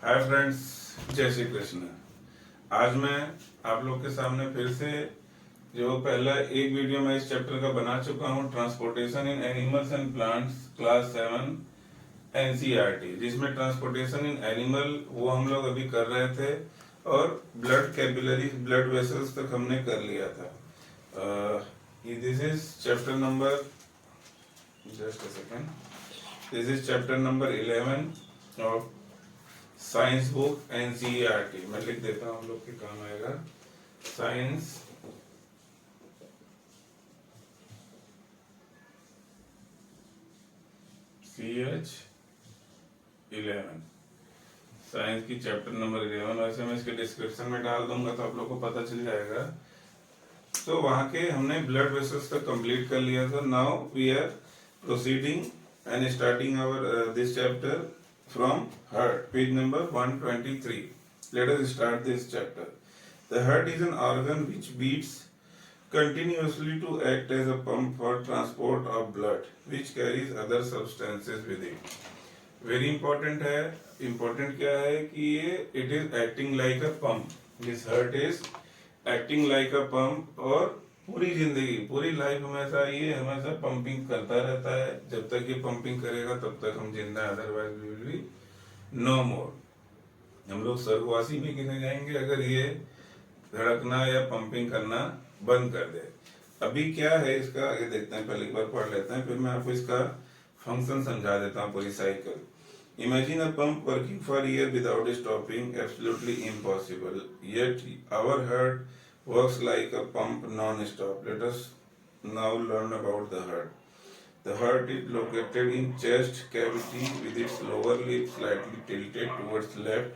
Hi friends, जय श्री कृष्ण। आज मैं आप लोग के सामने फिर से जो पहला एक वीडियो मैं इस चैप्टर का बना चुका हूँ, transportation in animals and plants, class 7 NCERT, जिसमें ट्रांसपोर्टेशन इन एनिमल वो हम लोग अभी कर रहे थे और ब्लड कैपिलरी ब्लड वेसल्स तक हमने कर लिया था। This is chapter number, just a second, this is chapter number 11 of science book NCERT. मैं लिख देता हूँ, हम लोग के काम आएगा। साइंस CH 11, साइंस की चैप्टर नंबर 11। वैसे मैं इसके डिस्क्रिप्शन में डाल दूंगा तो आप लोग को पता चल जाएगा। तो वहाँ के हमने ब्लड वेसल्स तक कंप्लीट कर लिया था। Now we are proceeding and starting our this chapter from heart, page number 123. Let us start this chapter. The heart is an organ which beats continuously to act as a pump for transport of blood, which carries other substances with it. Very important है। important क्या है कि ये it is acting like a pump. This heart is acting like a pump और पूरी जिंदगी, पूरी life हमेशा ये हमेशा पंपिंग करता रहता है। जब तक ये पंपिंग करेगा तब तक हम जिंदा, otherwise we will be no more. हम लोग स्वर्गवासी भी गिने जाएंगे अगर ये धड़कना या पंपिंग करना बंद कर दे। अभी क्या है इसका आगे देखते हैं, पहले एक बार पढ़ लेते हैं, फिर मैं आपको इसका फंक्शन समझा देता हूँ, पूरी cycle. Imagine a pump working for a year without stopping, absolutely impossible. Yet our heart works like a pump non-stop. Let us now learn about the heart. The heart is located in chest cavity with its lower lip slightly tilted towards left.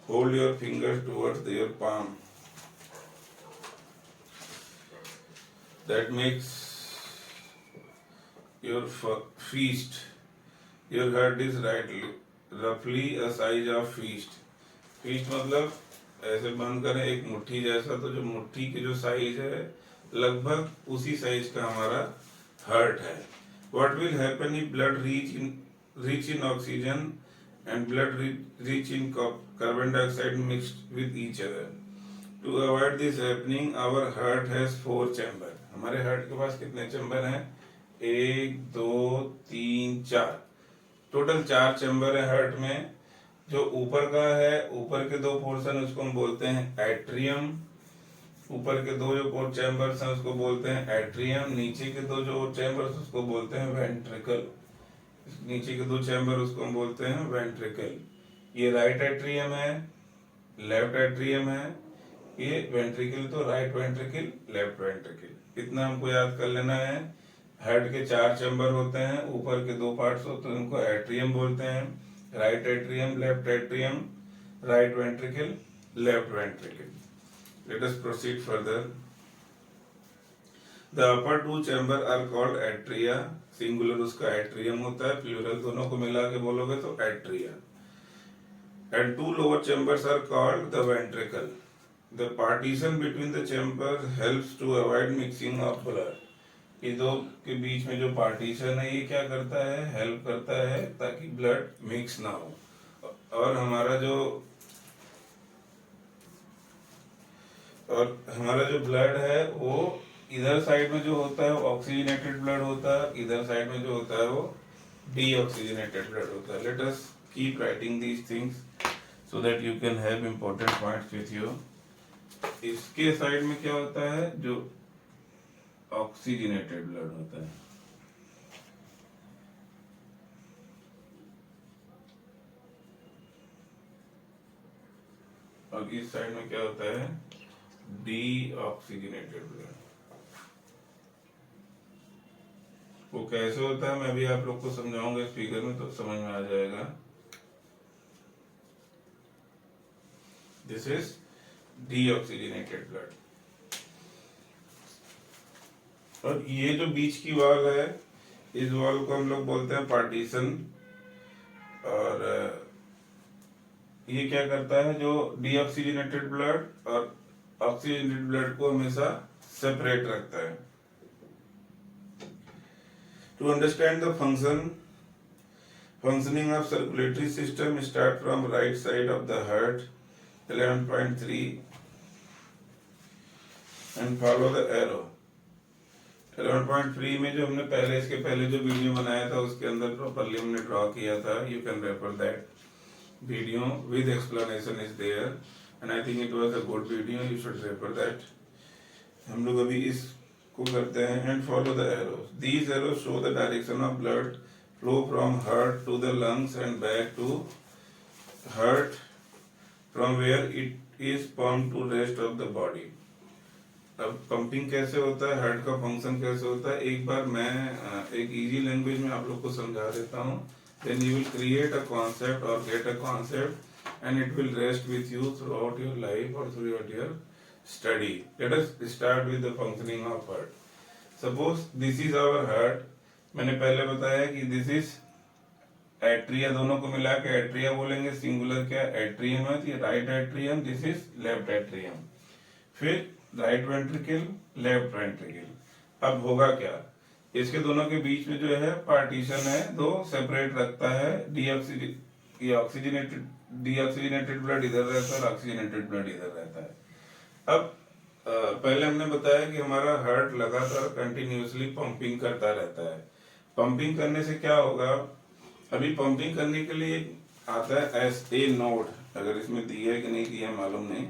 Hold your fingers towards your palm. That makes your fist. Your heart is roughly a size of fist. Feast मतलब ऐसे बंद करें एक मुट्ठी जैसा, तो जो मुट्ठी की जो साइज है लगभग उसी साइज का हमारा हार्ट है। What will happen if blood rich in oxygen and blood rich in carbon dioxide mixed with each other? To avoid this happening, our heart has 4 chambers. हमारे हार्ट के पास कितने चैम्बर हैं? 1 2 3 4, टोटल 4 चैम्बर है heart में। जो ऊपर का है, ऊपर के 2 पोर्शन उसको हम बोलते हैं एट्रियम। ऊपर के 2 जो चैम्बर्स हैं उसको बोलते हैं एट्रियम। नीचे के 2 जो चैम्बर्स उसको बोलते हैं वेंट्रिकल। नीचे के 2 चैम्बर उसको हम बोलते हैं वेंट्रिकल। ये राइट एट्रियम है, लेफ्ट एट्रियम है। ये वेंट्रिकल तो राइट वेंट्रिकल, लेफ्ट वेंट्रिकल, इतना हमको याद कर लेना है। हेड के 4 चैम्बर होते हैं, ऊपर के 2 पार्ट्स होते हैं, उनको एट्रियम बोलते हैं। Right atrium, left atrium, right ventricle, left ventricle. Let us proceed further. The upper 2 chamber are called atria. Singular उसका एट्रियम होता है, प्लूरल दोनों को मिला के बोलोगे तो atria. And 2 lower chambers are called the ventricle. The partition between the chambers helps to avoid mixing of blood. ये 2 के बीच में जो पार्टीशन है ये क्या करता है? हेल्प करता है ताकि ब्लड मिक्स ना हो। और हमारा जो ब्लड है वो इधर साइड में जो होता है वो ऑक्सीजनेटेड ब्लड होता है, इधर साइड में जो होता है वो डीऑक्सीजनेटेड ब्लड होता है। Let us keep writing these things so that you can have important points with you. इसके साइड में क्या होता है? जो ऑक्सीजनेटेड ब्लड होता है। और इस साइड में क्या होता है? Deoxygenated blood. वो कैसे होता है मैं अभी आप लोग को समझाऊंगा इस फिगर में, तो समझ में आ जाएगा। This is deoxygenated blood. और ये जो बीच की वॉल है, इस वॉल को हम लोग बोलते हैं पार्टीशन। और ये क्या करता है? जो डीऑक्सीजनेटेड ब्लड और ऑक्सीजनेटेड ब्लड को हमेशा सेपरेट रखता है। To understand the function Functioning of circulatory system start from right side of the heart, 11.3, and follow the arrow. 11.3 में जो हमने पहले इसके पहले जो वीडियो बनाया था उसके अंदर प्रॉपरली हमने ड्रॉ किया था. You can refer that video with explanation is there and I think it was a good video. You should refer that. हम लोग अभी इसको करते हैं and follow the arrows. These arrows show the direction of blood flow from heart to the lungs and back to heart from where it is pumped to rest of the body. अब pumping कैसे होता है, heart का function कैसे होता है, एक बार मैं एक इजी लैंग्वेज में आप लोग को समझा देता हूँ. Then you will create a concept और get a concept and it will rest with you throughout your life और throughout your study. Let us start with the functioning of heart. Suppose this is our heart. मैंने पहले बताया कि this is atria, दोनों को मिला के atria बोलेंगे. सिंगुलर क्या एट्रियम है, ये right atrium, this is left atrium. फिर राइट वेंट्रिकल, लेफ्ट वेंट्रिकल. अब होगा क्या, इसके दोनों के बीच में जो है पार्टीशन है, दो सेपरेट रखता है. डीऑक्सीजनेटेड ब्लड इधर रहता है और ऑक्सीजनेटेड ब्लड इधर रहता है. अब पहले हमने बताया कि हमारा हार्ट लगातार कंटिन्यूअसली पंपिंग करता रहता है. पंपिंग करने से क्या होगा, अभी पंपिंग करने के लिए आता है एस ए नोड. अगर इसमें दिया है कि नहीं दिया मालूम नहीं.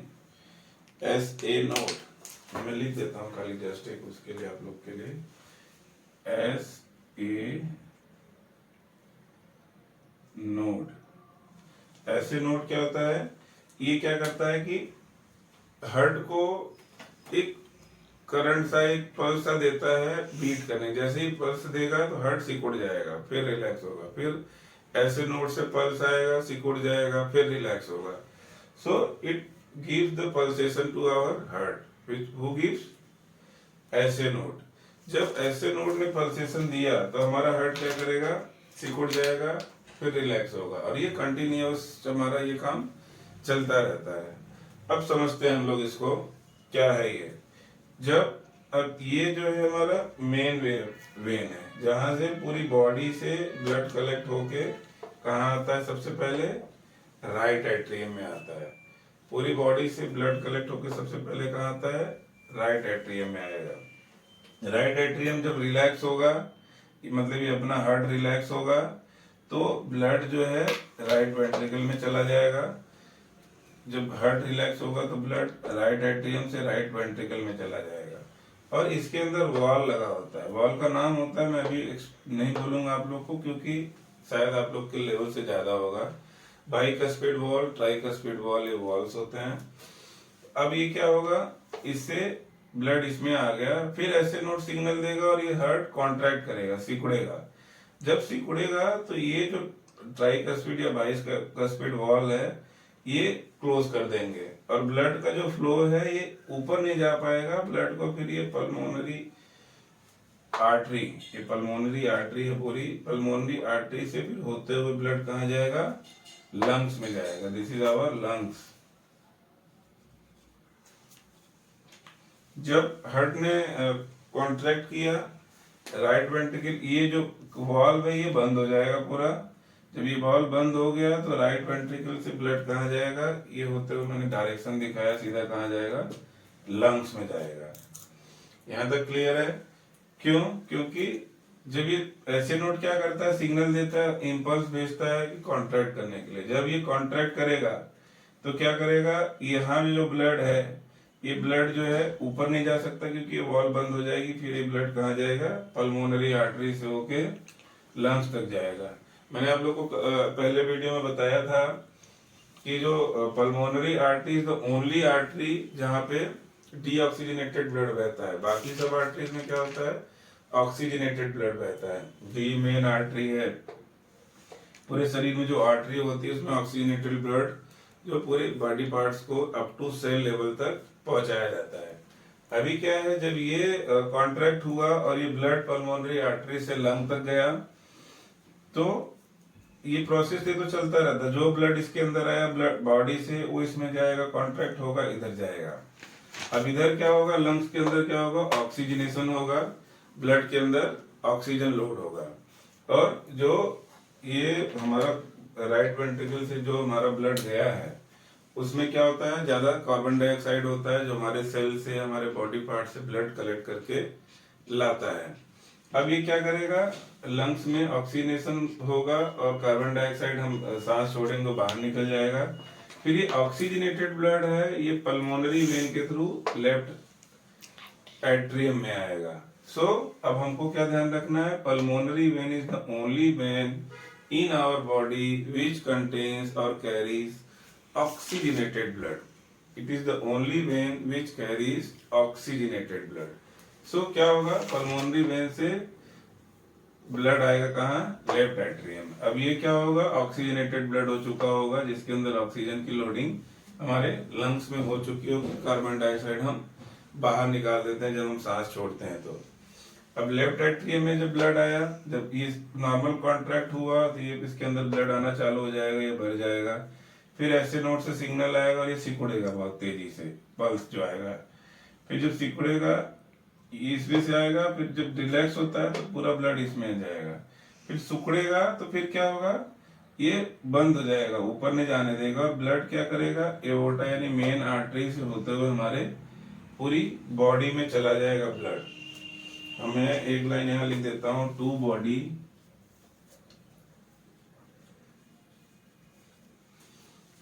एस ए नोड मैं लिख देता हूँ खाली जस्ट एक उसके लिए आप लोग के लिए. S A node. S A node क्या होता है, ये क्या करता है कि हार्ट को एक करंट सा, एक पल्स सा देता है बीट करने. जैसे ही पल्स देगा तो हार्ट सिकुड़ जाएगा, फिर रिलैक्स होगा. फिर ऐसे नोड से पल्स आएगा, सिकुड़ जाएगा, फिर रिलैक्स होगा. So it gives the pulsation to our heart. Who gives, ऐसे नोड. जब ऐसे नोड ने पल्सेशन दिया तो हमारा हार्ट क्या करेगा, सिकुड़ जाएगा, फिर रिलैक्स होगा. और ये कंटिन्यूअस हमारा ये काम चलता रहता है. अब समझते हैं हम लोग इसको क्या है ये. जब अब ये जो है हमारा मेन वेन है, जहां से पूरी बॉडी से ब्लड कलेक्ट होके कहाँ आता है, सबसे पहले राइट एट्रियम में आता है. पूरी बॉडी से ब्लड कलेक्ट होके सबसे पहले कहाँ आता है, राइट एट्रियम में आएगा. राइट एट्रियम जब रिलैक्स होगा, मतलब ये अपना हार्ट रिलैक्स होगा, तो ब्लड जो है राइट वेंट्रिकल में चला जाएगा. जब हार्ट रिलैक्स होगा तो ब्लड राइट एट्रियम से राइट वेंट्रिकल में चला जाएगा. और इसके अंदर वॉल लगा होता है. वॉल का नाम होता है, मैं अभी नहीं बोलूंगा आप लोग को क्योंकि शायद आप लोग के लेवल से ज्यादा होगा. बाइकस्पिड वॉल, ट्राइकस्पिड वॉल, ये वॉल्स होते हैं. अब ये क्या होगा, इससे ब्लड इसमें आ गया, फिर ऐसे नोड सिग्नल देगा और ये हार्ट कॉन्ट्रैक्ट करेगा, सिकुड़ेगा. जब सिकुड़ेगा तो ये जो ट्राइकस्पिड या बाइकस्पिड वॉल है ये क्लोज कर देंगे और ब्लड का जो फ्लो है ये ऊपर नहीं जा पाएगा. ब्लड को फिर ये पल्मोनरी आर्टरी, ये पल्मोनरी आर्टरी है, पूरी पल्मोनरी आर्टरी से फिर होते हुए ब्लड कहाँ जाएगा, लंग्स में जाएगा. This is our lungs. जब हार्ट ने कॉन्ट्रैक्ट किया राइट वेंट्रिकल, ये जो वॉल्व है ये बंद हो जाएगा पूरा. जब ये वॉल्व बंद हो गया तो राइट वेंट्रिकल से ब्लड कहाँ जाएगा, ये होते हुए मैंने डायरेक्शन दिखाया, सीधा कहाँ जाएगा, लंग्स में जाएगा. यहाँ तक क्लियर है. क्यों, क्योंकि जब ये ऐसे नोड क्या करता है, सिग्नल देता है, इंपल्स भेजता है कि कॉन्ट्रैक्ट करने के लिए. जब ये कॉन्ट्रैक्ट करेगा तो क्या करेगा, यहाँ जो ब्लड है ये ब्लड जो है ऊपर नहीं जा सकता क्योंकि ये वॉल बंद हो जाएगी. फिर ये ब्लड कहाँ जाएगा, पल्मोनरी आर्टरी से होके लंग्स तक जाएगा. मैंने आप लोगों को पहले वीडियो में बताया था कि जो pulmonary artery is the only artery जहाँ पे डीऑक्सीजनेटेड ब्लड बहता है. बाकी सब आर्टरीज में क्या होता है, ऑक्सीजनेटेड ब्लड बहता है. डी मेन आर्टरी है. पूरे शरीर में जो आर्टरी होती है उसमें ऑक्सीजनेटेड ब्लड जो पूरे बॉडी पार्ट्स को अप टू सेल लेवल तक पहुंचाया जाता है. अभी क्या है, जब ये कॉन्ट्रैक्ट हुआ और ये ब्लड पल्मोनरी आर्टरी से लंग तक गया तो ये प्रोसेस तो चलता रहता है. जो ब्लड इसके अंदर आया ब्लड बॉडी से वो इसमें जाएगा, कॉन्ट्रैक्ट होगा, इधर जाएगा. अब इधर क्या होगा, लंग्स के अंदर क्या होगा, ऑक्सीजनेशन होगा, ब्लड के अंदर ऑक्सीजन लोड होगा. और जो ये हमारा राइट वेंट्रिकल से जो हमारा ब्लड गया है उसमें क्या होता है, ज्यादा कार्बन डाइऑक्साइड होता है जो हमारे सेल से हमारे बॉडी पार्ट से ब्लड कलेक्ट करके लाता है। अब ये क्या करेगा, लंग्स में ऑक्सीजनेशन होगा और कार्बन डाइऑक्साइड हम सांस छोड़ेंगे तो बाहर निकल जाएगा। फिर ये ऑक्सीजनेटेड ब्लड है, ये पल्मोनरी वेन के थ्रू लेफ्ट एट्रियम में आएगा। सो अब हमको क्या ध्यान रखना है, pulmonary vein is the only when in our body which contains or carries oxygenated blood. It is the only vein which carries oxygenated blood. So क्या होगा, पल्मोनरी वेन से ब्लड आएगा कहाँ, लेफ्ट एट्रियम। अब ये क्या होगा, ऑक्सीजनेटेड ब्लड हो चुका होगा जिसके अंदर ऑक्सीजन की लोडिंग हमारे लंग्स में हो चुकी होगी, कार्बन डाइऑक्साइड हम बाहर निकाल देते हैं जब हम सांस छोड़ते हैं। तो अब लेफ्ट एट्रियम में जब ब्लड आया, जब ये नॉर्मल कॉन्ट्रैक्ट हुआ तो ये इसके अंदर ब्लड आना चालू हो जाएगा, ये भर जाएगा। फिर ऐसे नोड से सिग्नल आएगा और ये सिकुड़ेगा बहुत तेजी से, पल्स जो आएगा। फिर जब सिकुड़ेगा इसमें से आएगा, फिर जब रिलैक्स होता है तो पूरा ब्लड इसमें जाएगा। फिर सिकुड़ेगा तो फिर क्या होगा, ये बंद हो जाएगा, ऊपर नहीं जाने देगा। ब्लड क्या करेगा, एओर्टा यानी मेन आर्टरी से होते हुए हमारे पूरी बॉडी में चला जाएगा ब्लड। मैं एक लाइन यहां लिख देता हूं, टू बॉडी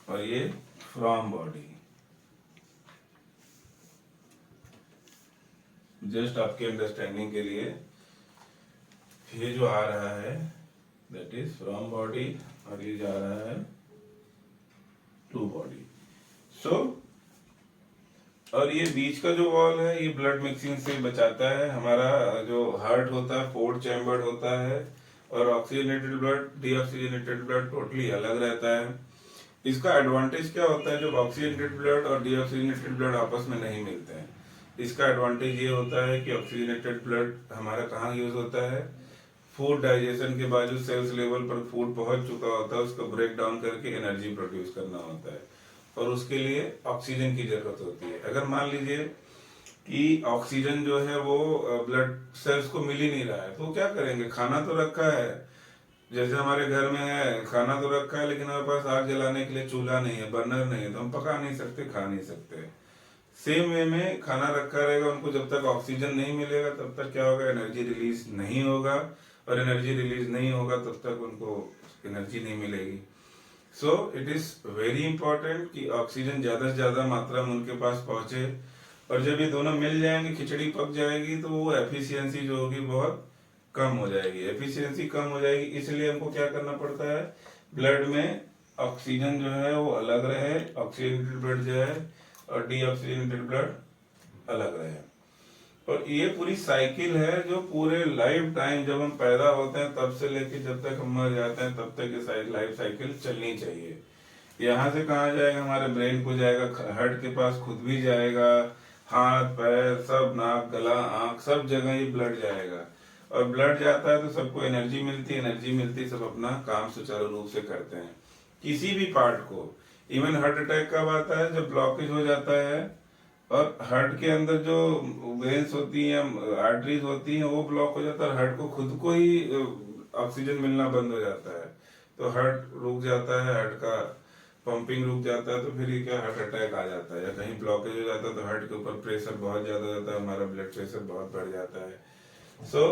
और ये फ्रॉम बॉडी। जस्ट आपके अंडरस्टैंडिंग के लिए, ये जो आ रहा है दैट इज फ्रॉम बॉडी और ये जा रहा है टू बॉडी। सो और ये बीच का जो वॉल है ये ब्लड मिक्सिंग से बचाता है। हमारा जो हार्ट होता है 4 चैम्बर्ड होता है और oxygenated blood deoxygenated blood totally अलग रहता है। इसका एडवांटेज क्या होता है, जब ऑक्सीजनेटेड ब्लड और डीऑक्सीजनेटेड ब्लड आपस में नहीं मिलते हैं, इसका एडवांटेज ये होता है कि ऑक्सीजनेटेड ब्लड हमारा कहाँ यूज होता है, फूड डाइजेशन के बाद जो सेल्स लेवल पर फूड पहुंच चुका होता है उसको ब्रेक डाउन करके एनर्जी प्रोड्यूस करना होता है और उसके लिए ऑक्सीजन की जरूरत होती है। अगर मान लीजिए कि ऑक्सीजन जो है वो ब्लड सेल्स को मिल ही नहीं रहा है तो क्या करेंगे, खाना तो रखा है, जैसे हमारे घर में है खाना तो रखा है लेकिन हमारे पास आग जलाने के लिए चूल्हा नहीं है, बर्नर नहीं है, तो हम पका नहीं सकते, खा नहीं सकते। सेम वे में खाना रखा रहेगा, उनको जब तक ऑक्सीजन नहीं मिलेगा तब तक क्या होगा, एनर्जी रिलीज नहीं होगा और एनर्जी रिलीज नहीं होगा तब तक उनको एनर्जी नहीं मिलेगी। So it is very important कि ऑक्सीजन ज्यादा से ज्यादा मात्रा में उनके पास पहुंचे और जब ये दोनों मिल जाएंगे खिचड़ी पक जाएगी तो वो एफिशिएंसी जो होगी बहुत कम हो जाएगी। एफिशिएंसी कम हो जाएगी इसलिए हमको क्या करना पड़ता है, ब्लड में ऑक्सीजन जो है वो अलग रहे, ऑक्सीजनेटेड ब्लड जो है और डीऑक्सीजनेटेड ब्लड अलग रहे। और ये पूरी साइकिल है जो पूरे लाइफ टाइम जब हम पैदा होते हैं तब से लेके जब तक हम मर जाते हैं तब तक ये लाइफ साइकिल चलनी चाहिए। यहाँ से कहाँ जाएगा, हमारे ब्रेन को जाएगा, हार्ट के पास खुद भी जाएगा, हाथ पैर सब, नाक गला आंख सब जगह ये ब्लड जाएगा और ब्लड जाता है तो सबको एनर्जी मिलती है, एनर्जी मिलती सब अपना काम सुचारू रूप से करते हैं। किसी भी पार्ट को, इवन हार्ट अटैक कब आता है, जब ब्लॉकेज हो जाता है और हार्ट के अंदर जो वेन्स होती हैं, आर्टरीज होती हैं, वो ब्लॉक हो जाता है, हार्ट को खुद को ही ऑक्सीजन मिलना बंद हो जाता है तो हार्ट रुक जाता है, हार्ट का पंपिंग रुक जाता है तो फिर ये क्या हार्ट अटैक आ जाता है। या कहीं ब्लॉकेज हो जाता है तो हार्ट के ऊपर प्रेशर बहुत ज्यादा हो जाता है, हमारा ब्लड प्रेशर बहुत बढ़ जाता है। सो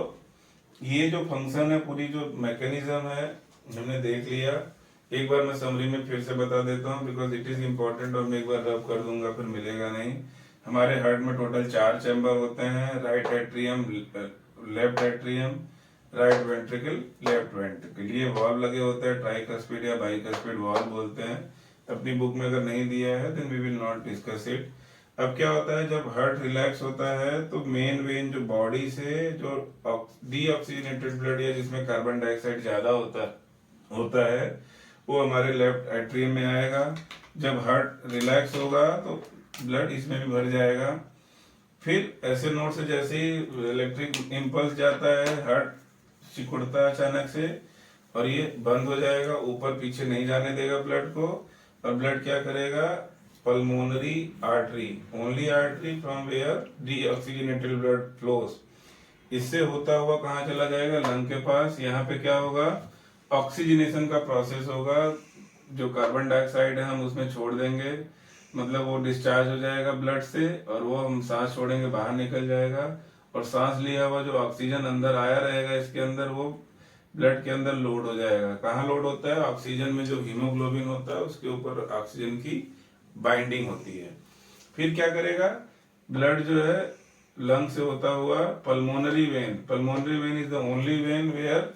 ये जो फंक्शन है, पूरी जो मैकेनिज्म है हमने देख लिया। एक बार मैं समरी में फिर से बता देता हूँ बिकॉज इट इज इम्पोर्टेंट और मैं एक बार रब कर दूंगा फिर मिलेगा नहीं। हमारे हार्ट में टोटल 4 चैम्बर होते हैं, right atrium, left atrium, right ventricle, left ventricle. ये वॉल्व लगे होते हैं, ट्राइकस्पिड या बाइकस्पिड वॉल्व बोलते हैं। अपनी बुक में अगर नहीं दिया है then we will not discuss it. अब क्या होता है, जब हार्ट रिलैक्स होता है तो मेन वेन जो बॉडी से जो डीऑक्सीजनेटेड ब्लड या जिसमें कार्बन डाइऑक्साइड ज्यादा होता है वो हमारे लेफ्ट एट्रियम में आएगा। जब हार्ट रिलैक्स होगा तो ब्लड इसमें भी भर जाएगा। फिर ऐसे नोड से जैसे ही इलेक्ट्रिक इम्पल्स जाता है, हार्ट सिकुड़ता है अचानक से और ये बंद हो जाएगा, ऊपर पीछे नहीं जाने देगा ब्लड को। और ब्लड क्या करेगा, pulmonary artery, only artery from where deoxygenated blood flows, इससे होता हुआ कहाँ चला जाएगा, लंग के पास। यहाँ पे क्या होगा, ऑक्सीजनेशन का प्रोसेस होगा, जो कार्बन डाइऑक्साइड है हम उसमें छोड़ देंगे, मतलब वो डिस्चार्ज हो जाएगा ब्लड से, और वो हम सांस छोड़ेंगे बाहर निकल जाएगा, और सांस लिया हुआ जो ऑक्सीजन अंदर आया रहेगा इसके अंदर, वो ब्लड के अंदर लोड हो जाएगा। कहाँ लोड होता है? ऑक्सीजन में जो हीमोग्लोबिन होता है उसके ऊपर ऑक्सीजन की बाइंडिंग होती है। फिर क्या करेगा? ब्लड जो है लंग से होता हुआ pulmonary vein is the only vein where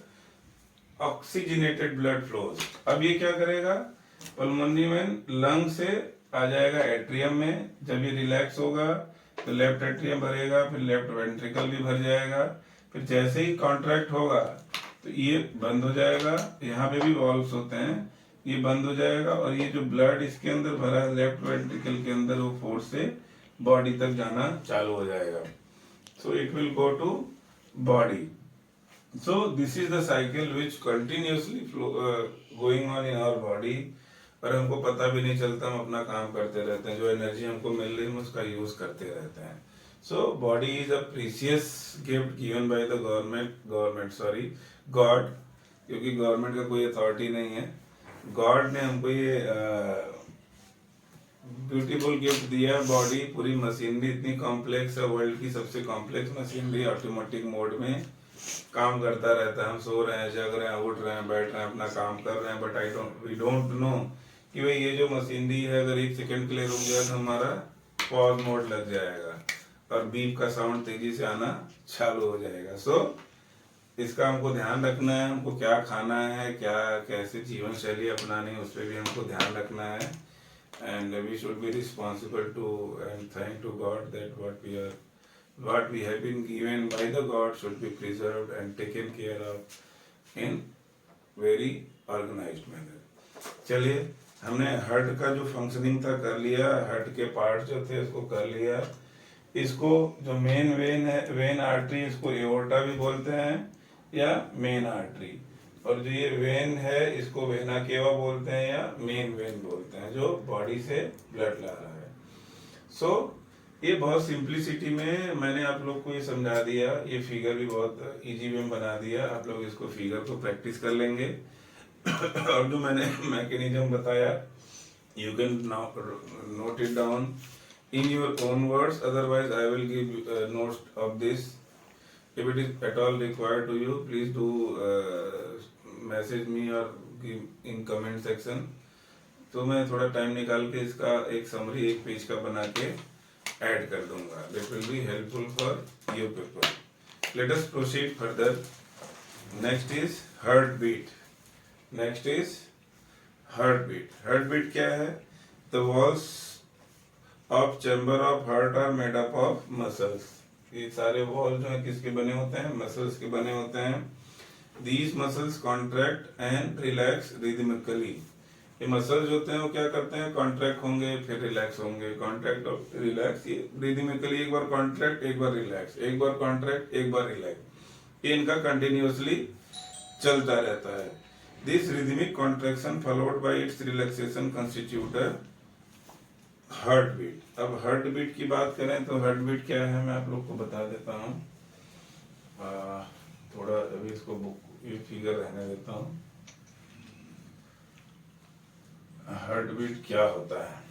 oxygenated blood flows. अब ये क्या करेगा? पल्मोनरी वेन लंग से आ जाएगा एट्रियम में, जब ये रिलैक्स होगा तो लेफ्ट एट्रियम भरेगा, फिर लेफ्ट वेंट्रिकल भी भर जाएगा, फिर जैसे ही कॉन्ट्रैक्ट होगा तो ये बंद हो जाएगा, यहाँ पे भी वॉल्व्स होते हैं, ये बंद हो जाएगा, और ये जो ब्लड इसके अंदर भरा है लेफ्ट वेंट्रिकल के अंदर, वो फोर्स से बॉडी तक जाना चालू हो जाएगा। So it will go to body. So this is the cycle which continuously going on in our body, और हमको पता भी नहीं चलता, हम अपना काम करते रहते हैं, जो एनर्जी हमको मिल रही है उसका यूज करते रहते हैं। So body is a precious gift given by the God, क्योंकि गवर्नमेंट का कोई अथॉरिटी नहीं है, गॉड ने हमको ये ब्यूटीफुल गिफ्ट दिया। बॉडी पूरी मशीनरी इतनी कॉम्प्लेक्स है, वर्ल्ड की सबसे कॉम्प्लेक्स मशीनरी, ऑटोमेटिक मोड में काम करता रहता है। हम सो रहे हैं, जग रहे हैं, उठ रहे हैं, बैठ रहे हैं, अपना काम कर रहे हैं, बट वी डोंट नो कि भाई ये जो मशीनरी है अगर 1 सेकंड के लिए रुक जाए तो हमारा पॉज मोड लग जाएगा और बीप का साउंड तेजी से आना चालू हो जाएगा। सो इसका हमको ध्यान रखना है, हमको क्या खाना है, क्या कैसे जीवन शैली अपनानी है, उस पर भी हमको ध्यान रखना है। And we should be responsible to and thank to God that what we have been given by the God should be preserved and taken care of in very organized manner। चलिए, हमने हार्ट का जो functioning था कर लिया, heart के part जो थे उसको कर लिया। इसको जो मेन वेन है, वेन आर्टरी, इसको एओर्टा भी बोलते हैं या मेन आर्टरी, और जो ये वेन है इसको वेना केवा बोलते हैं या मेन वेन बोलते हैं, जो बॉडी से ब्लड ला रहा है। सो ये बहुत सिंप्लिसिटी में मैंने आप लोग को ये समझा दिया, ये फिगर भी बहुत इजी वे में बना दिया। आप लोग इसको फिगर को प्रैक्टिस कर लेंगे और जो मैंने मैकेनिज्म बताया, you can note it down in your own words, otherwise I will give notes of this. If it is at all required to you, please do message me और give इन comment section. तो मैं थोड़ा time निकाल के इसका एक summary 1 page का बना के ऐड कर दूंगा। That will be helpful for you people. Let us proceed further. Next is heartbeat. Heartbeat क्या है? The walls of chamber of heart are made up of muscles. ये सारे वॉल जो है किसके बने होते हैं? मसल्स के बने होते हैं। These muscles contract and relax rhythmically. ये मसल्स होते हैं वो क्या करते हैं? कॉन्ट्रैक्ट होंगे फिर रिलैक्स होंगे, कॉन्ट्रैक्ट और रिलैक्स, ये रिदमिकली एक बार कॉन्ट्रैक्ट एक बार रिलैक्स, एक बार कॉन्ट्रैक्ट एक बार रिलैक्स, ये इनका कंटिन्यूअसली चलता रहता है। This rhythmic contraction followed by its relaxation constitute heart beat. अब हार्ट बीट की बात करें तो हार्ट बीट क्या है मैं आप लोग को बता देता हूँ। थोड़ा अभी इसको बुक ये फिगर रहने देता हूँ। हार्ट बीट क्या होता है?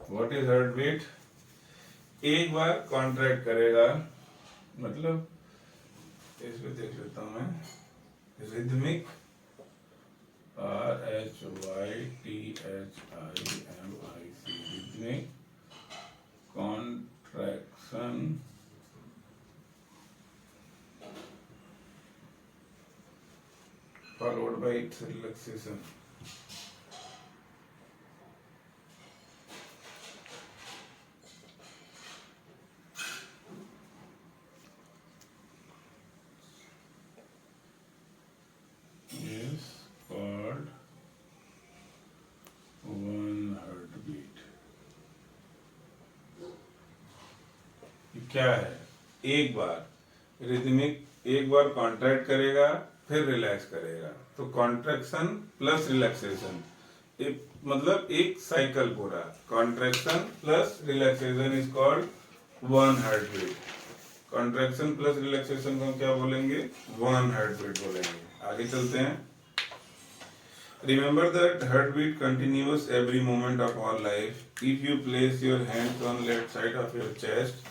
What is heart beat? एक बार कॉन्ट्रैक्ट करेगा, मतलब इसमें देख लेता हूं मैं, rhythmic RHYTHIMIC, rhythmic contraction followed by its relaxation। क्या है? एक बार रिदमिक, एक बार कॉन्ट्रैक्ट करेगा फिर रिलैक्स करेगा, तो कॉन्ट्रैक्शन प्लस रिलैक्सेशन, मतलब एक साइकिल पूरा, contraction plus relaxation is called one heart beat. Contraction plus relaxation को हम क्या बोलेंगे? वन हार्ट बीट बोलेंगे। आगे चलते हैं। Remember that heartbeat continues every moment of our life. If you place your hands on left side of your chest,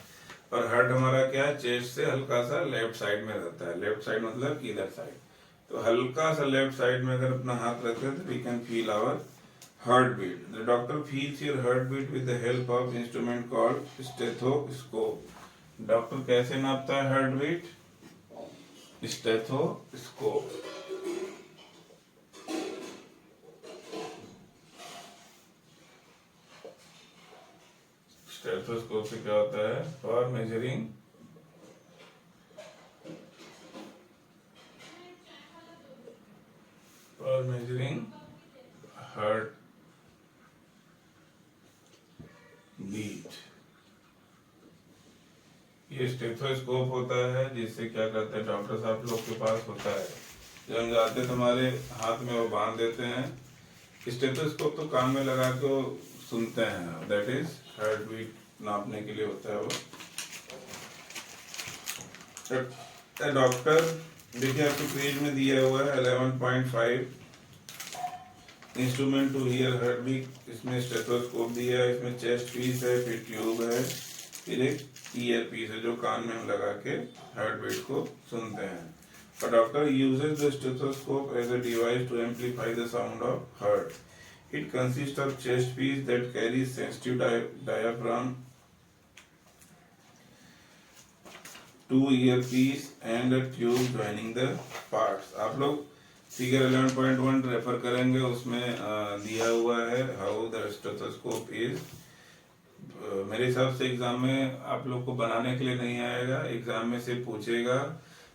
और heart हमारा क्या है? चेस्ट से हल्का सा लेफ्ट साइड में रहता है। लेफ्ट साइड मतलब इधर साइड, तो हल्का सा लेफ्ट साइड में अगर अपना हाथ रखते हैं तो we can feel our heart beat. The doctor feels your heart beat with the help of instrument called stethoscope. Doctor कैसे नापता है हार्ट बीट? स्टेथोस्कोप। स्टेथोस्कोप से क्या होता है? For measuring heart beat. ये स्टेथोस्कोप होता है, जिससे क्या करते हैं डॉक्टर्स, आप लोग के पास होता है, जब हम जाते हैं तो हमारे हाथ में वो बांध देते हैं। स्टेथोस्कोप तो कान में लगा के सुनते हैं, दैट इज हार्ट बीट नापने के लिए होता है वो। डॉक्टर देखिए आपके पेज में दिया हुआ है 11.5 instrument to hear heart beat. इसमें स्टेथोस्कोप दिया है, इसमें चेस्ट पीस है, फिर ट्यूब है, फिर एक ईयर पीस है जो कान में हम लगा के हार्ट बीट को सुनते हैं। A doctor uses the stethoscope as a device to amplify the sound of heart. It consists of chest piece that carries sensitive diaphragm, two earpiece and a tube joining the parts. आप लोग figure 11.1 refer करेंगे, उसमें दिया हुआ है how the stethoscope is. मेरे हिसाब से एग्जाम में आप लोग को बनाने के लिए नहीं आएगा, एग्जाम में से पूछेगा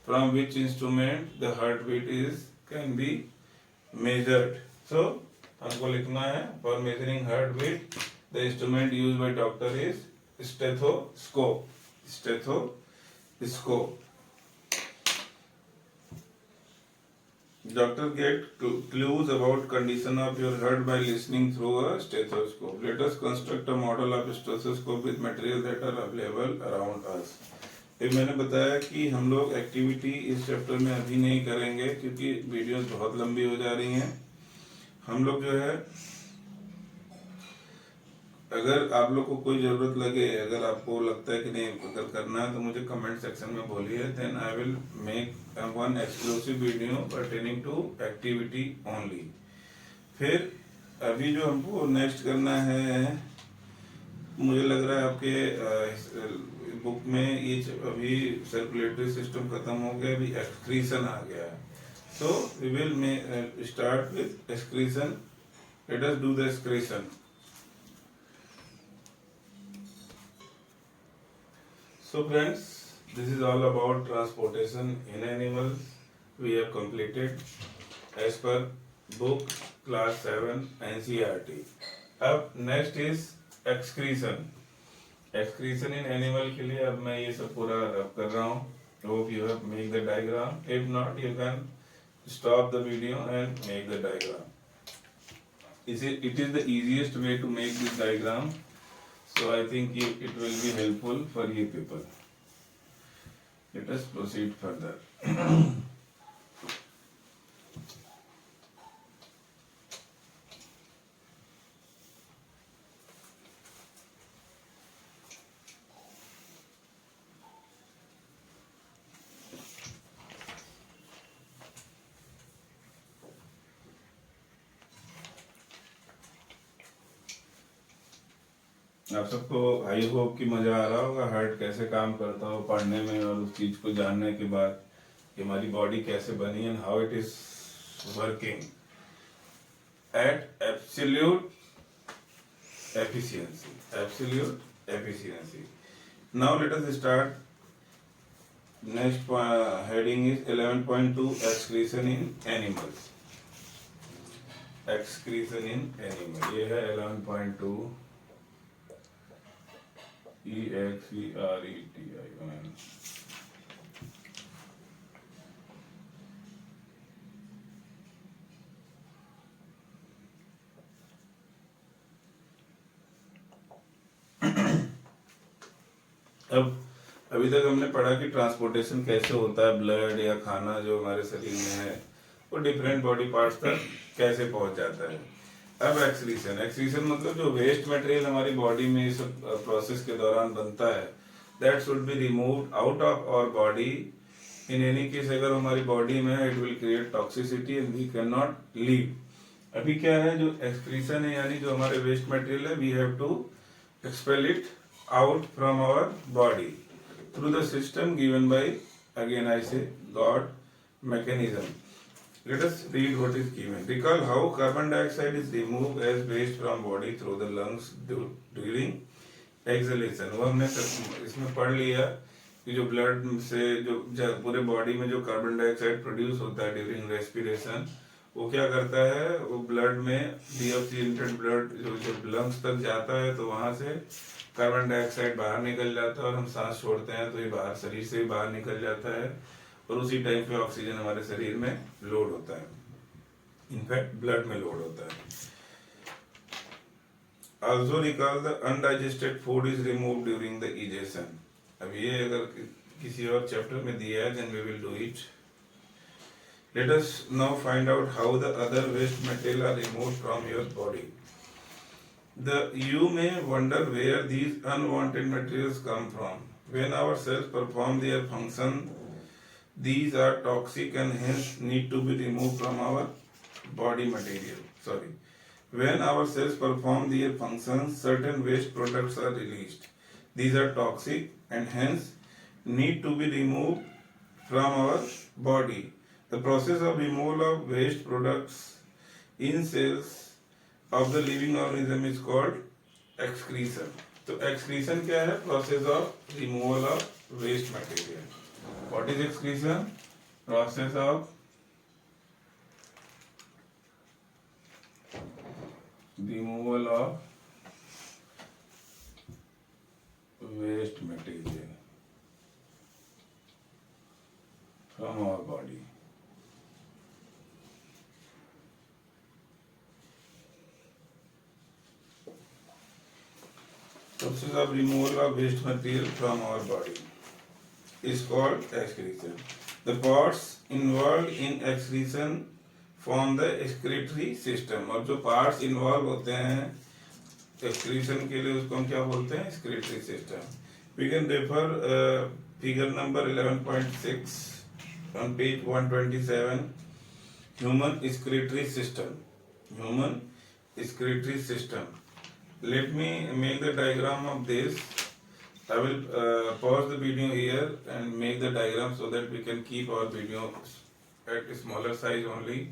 from which instrument the heart beat is can be measured. So हमको लिखना है for measuring heart beat the instrument use by doctor is stethoscope. Stethoscope. Doctor get clues about condition of your heart by listening through a stethoscope. Let us construct a model of a stethoscope with material that are available around us. फिर मैंने बताया कि हम लोग activity इस chapter में अभी नहीं करेंगे क्योंकि वीडियोस बहुत लंबी हो जा रही हैं। हम लोग जो है, अगर आप लोग को कोई जरूरत लगे, अगर आपको लगता है कि नहीं अगर करना है तो मुझे कमेंट सेक्शन में बोलिए, then I will make one exclusive video pertaining to activity only. फिर अभी जो हमको नेक्स्ट करना है, मुझे लग रहा है आपके बुक में ये अभी सर्कुलेटरी सिस्टम खत्म हो गया, अभी एक्सक्रीशन आ गया है। So we will start with excretion. Let us do the excretion. So friends, this is all about transportation in animals. We have completed as per book class 7 NCERT. अब next is excretion. Excretion in animal के लिए अब मैं ये सब पूरा रब कर रहा हूँ. Hope you have make the diagram. If not, you can stop the video and make the diagram. It is the easiest way to make this diagram. So I think it will be helpful for you people. Let us proceed further. आप सबको I hope कि मजा आ रहा होगा heart कैसे काम करता हो पढ़ने में, और उस चीज को जानने के बाद कि हमारी बॉडी कैसे बनी and how it is working at absolute efficiency. Absolute efficiency. Now let us start. Next heading is 11.2 excretion in animals. Excretion in animal, ये है 11.2 EXCRETION। अब अभी तक हमने पढ़ा कि ट्रांसपोर्टेशन कैसे होता है, ब्लड या खाना जो हमारे शरीर में है वो डिफरेंट बॉडी पार्ट्स तक कैसे पहुंच जाता है। अब एक्सक्रीशन, एक्सक्रीशन मतलब जो वेस्ट मटेरियल हमारी बॉडी में इस प्रोसेस के दौरान बनता है, that should be removed out of our body in any case. अगर हमारी बॉडी में it will create toxicity and we can not live. अभी क्या है, जो एक्सक्रीशन है यानी जो हमारे वेस्ट मटेरियल है, we have to expel it out from our body through the system given by, again I say, God mechanism. Let us read what is given. Recall how carbon dioxide is removed as waste from body through the lungs during exhalation. वो हमने इसमें पढ़ लिया कि जो blood से जो पूरे बॉडी में जो कार्बन डाइऑक्साइड प्रोड्यूस होता है ड्यूरिंग रेस्पिरेशन, वो क्या करता है, वो ब्लड में डीऑक्सीजनेटेड ब्लड जो लंग्स तक जाता है तो वहां से कार्बन डाइऑक्साइड बाहर निकल जाता है और हम सांस छोड़ते हैं तो ये बाहर शरीर से भी बाहर निकल जाता है और उसी टाइम पे ऑक्सीजन हमारे शरीर में लोड होता है, इनफैक्ट ब्लड में लोड होता है। Also recall the undigested food is removed during the digestion. अब ये अगर किसी और चैप्टर में दिया है then we will do it. Let us now find out how the other waste material are removed from your body. You may wonder where these unwanted materials come from. When our cells perform their function, these are toxic and hence need to be removed from our body material. When our cells perform their functions, certain waste products are released. These are toxic and hence need to be removed from our body. The process of removal of waste products in cells of the living organism is called excretion. तो excretion क्या है? Process of removal of waste material. What is excretion? Process of removal of waste material from our body. Process of removal of waste material from our body is called excretion. The parts involved in excretion form the excretory system. और जो parts involved होते हैं excretion के लिए उसको हम क्या बोलते हैं? excretory system. We can refer figure number 11.6 on page 127. Human excretory system. Human excretory system. Let me make the diagram of this. I will pause the video here and make the diagram so that we can keep our video at a smaller size only.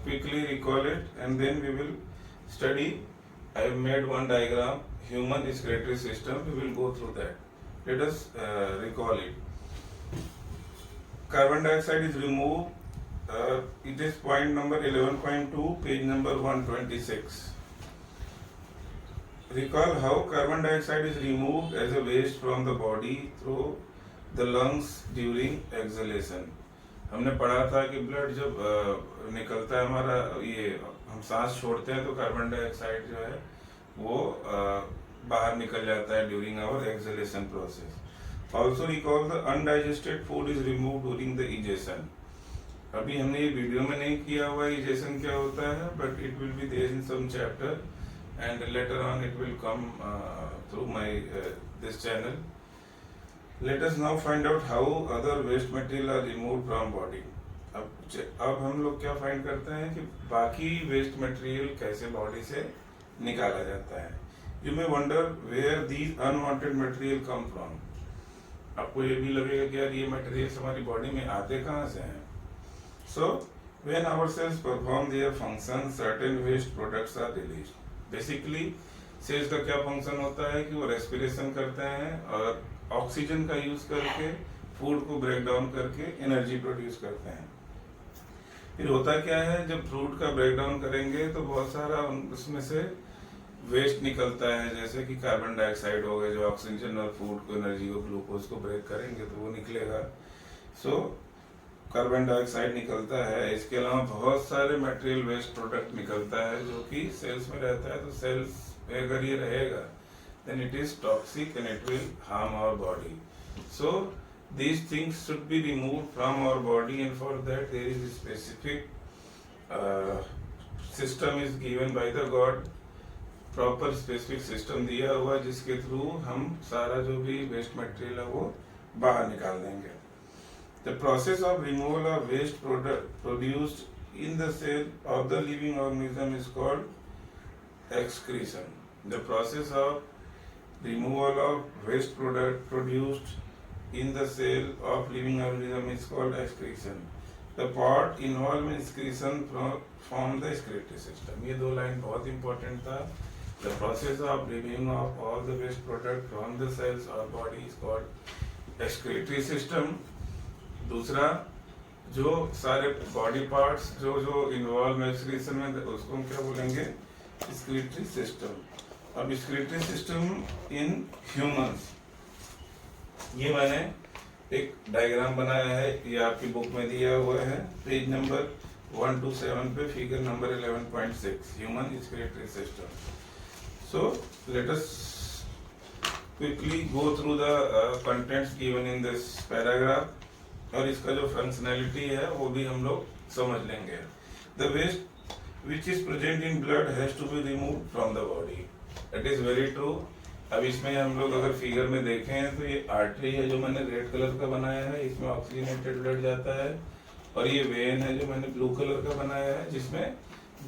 Quickly recall it and then we will study. I have made one diagram, human excretory system. We will go through that. Let us recall it. Carbon dioxide is removed. It is point number 11.2, page number 126. Recall how carbon dioxide is removed as a waste from the body through the lungs during exhalation. हमने पढ़ा था कि blood जब निकलता है हमारा, ये हम सांस छोड़ते हैं तो कार्बन डाइऑक्साइड जो है वो बाहर निकल जाता है during our exhalation process. Also recall the undigested food is remove during the egestion. अभी हमने ये वीडियो में नहीं किया हुआ इजेशन क्या होता है, but it will be there in some chapter and later on it will come through my this channel. Let us now find out how other waste material are removed from body. अब हम लोग क्या find करते हैं कि बाकी waste material कैसे body से निकाला जाता है. You may wonder where these unwanted material come from. आपको ये भी लगेगा कि यार ये मटेरियल्स हमारी बॉडी में आते कहाँ से हैं. So when our cells perform their function, certain waste products are released. Basically cells का क्या फंक्शन होता है कि वो रेस्पिरेशन करते हैं और ऑक्सीजन का यूज करके फूड को ब्रेक डाउन करके एनर्जी प्रोड्यूस करते हैं. फिर होता क्या है, जब फ्रूट का ब्रेक डाउन करेंगे तो बहुत सारा उसमें से वेस्ट निकलता है, जैसे कि कार्बन डाइऑक्साइड हो गया, जो ऑक्सीजन और फूड को एनर्जी को ग्लूकोज को ब्रेक करेंगे तो वो निकलेगा. सो कार्बन डाइऑक्साइड निकलता है. इसके अलावा बहुत सारे मटेरियल वेस्ट प्रोडक्ट निकलता है जो कि सेल्स में रहता है. तो सेल्स में अगर ये रहेगा then it is toxic and it will harm our body. So these things should be removed from our body, and for that there is a specific system is given by the God. Proper specific system दिया हुआ है जिसके through हम सारा जो भी waste material है वो बाहर निकाल देंगे. The process of removal of waste product produced in the cell of the living organism is called excretion. The process of removal of waste product produced in the cell of living organism is called excretion. The part involve in excretion from the excretory system. ये दो line बहुत important था. The process of removing of all the waste product from the cells or body is called excretory system. दूसरा जो सारे body parts जो involve है excretion में उसको हम क्या बोलेंगे? excretory system. अब excretory system in humans, ये मैंने एक डायग्राम बनाया है, ये आपकी बुक में दिया हुआ है पेज नंबर 127 पे figure number 11.6 human excretory system. So let us quickly go through the contents given in this paragraph, और इसका जो फंक्शनैलिटी है वो भी हम लोग समझ लेंगे. The waste which is present in blood has to be removed from the body. It is very true. अब इसमें हम लोग अगर फिगर में देखें तो ये आर्टरी है जो मैंने रेड कलर का बनाया है, इसमें ऑक्सीजनेटेड ब्लड जाता है, और ये वेन है जो मैंने ब्लू कलर का बनाया है जिसमें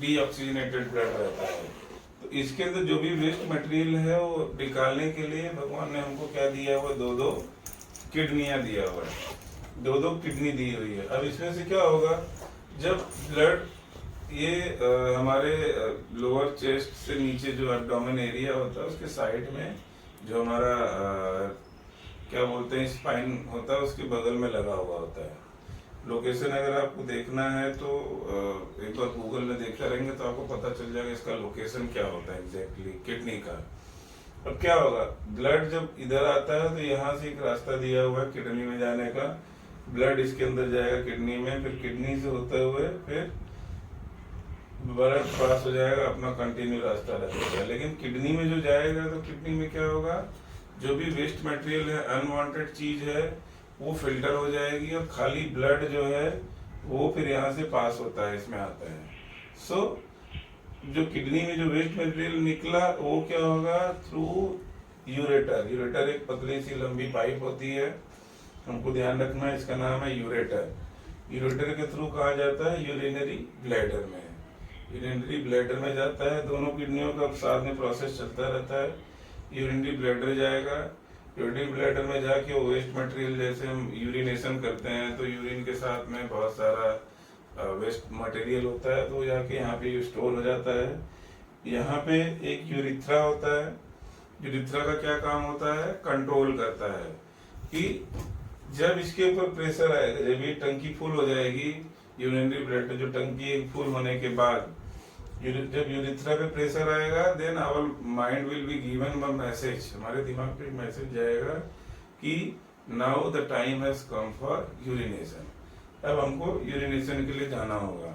डीऑक्सीजनेटेड ब्लड रहता है. तो इसके अंदर जो भी वेस्ट मटेरियल है वो निकालने के लिए भगवान ने हमको क्या दिया हुआ? दो किडनियां दिया हुआ है, दो किडनी दी हुई है. अब इसमें से क्या होगा? जब ब्लड ये हमारे लोअर चेस्ट से नीचे जो एब्डोमेन एरिया होता है उसके साइड में जो हमारा क्या बोलते हैं स्पाइन होता है उसके बगल में लगा हुआ होता है. लोकेशन अगर आपको देखना है तो एक बार गूगल में देखते रहेंगे तो आपको पता चल जाएगा इसका लोकेशन क्या होता है एग्जैक्टली किडनी का. अब क्या होगा? ब्लड जब इधर आता है तो यहाँ से एक रास्ता दिया हुआ है किडनी में जाने का. ब्लड इसके अंदर जाएगा किडनी में, फिर किडनी से होते हुए फिर ब्लड पास हो जाएगा, अपना कंटिन्यू रास्ता रहेगा. लेकिन किडनी में जो जाएगा तो किडनी में क्या होगा? जो भी वेस्ट मटेरियल है, अनवांटेड चीज है, वो फिल्टर हो जाएगी और खाली ब्लड जो है वो फिर यहाँ से पास होता है, इसमें आता है. सो जो किडनी में जो वेस्ट मटेरियल निकला वो क्या होगा? Through ureter. यूरेटर एक पतली सी लंबी पाइप होती है, हमको ध्यान रखना है, इसका नाम है यूरेटर. यूरेटर के थ्रू कहाँ जाता है? यूरिनरी ब्लैडर में. यूरिनरी ब्लैडर में जाता है, दोनों किडनियों का साथ में प्रोसेस चलता रहता है. यूरिनरी ब्लैडर जाएगा, यूरिनरी ब्लैडर में जाके वो वेस्ट मटेरियल जैसे हम यूरिनेशन करते हैं तो यूरिन के साथ में बहुत सारा वेस्ट मटेरियल होता है तो जाके यहाँ पे स्टोर हो जाता है. यहाँ पे एक यूरिथ्रा होता है. यूरिथ्रा का क्या काम होता है? कंट्रोल करता है कि जब इसके ऊपर प्रेशर आएगा, जब ये टंकी फुल हो जाएगी, यूरिनरी ब्लैडर जो टंकी फुल होने के बाद जब यूरिथ्रा पे प्रेशर आएगा then our mind will be given one message. हमारे दिमाग पे मैसेज जाएगा कि now the time has come for urination. अब हमको यूरिनेशन के लिए जाना होगा.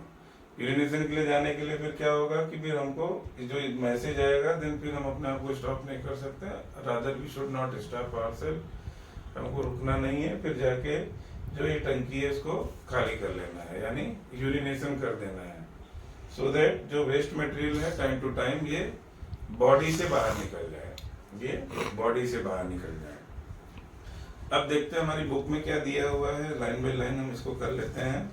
यूरिनेशन के लिए जाने के लिए फिर क्या होगा कि फिर हमको जो मैसेज आएगा देन फिर हम अपने आप को स्टॉप नहीं कर सकते. Rather we should not stop ourselves. हमको रुकना नहीं है, फिर जाके जो ये टंकी है इसको खाली कर लेना है, यानी यूरिनेशन कर देना है. सो दैट जो वेस्ट मटेरियल है टाइम टू टाइम ये बॉडी से बाहर निकल जाए, ये बॉडी से बाहर निकल जाए. अब देखते हैं हमारी बुक में क्या दिया हुआ है, लाइन बाय लाइन हम इसको कर लेते हैं.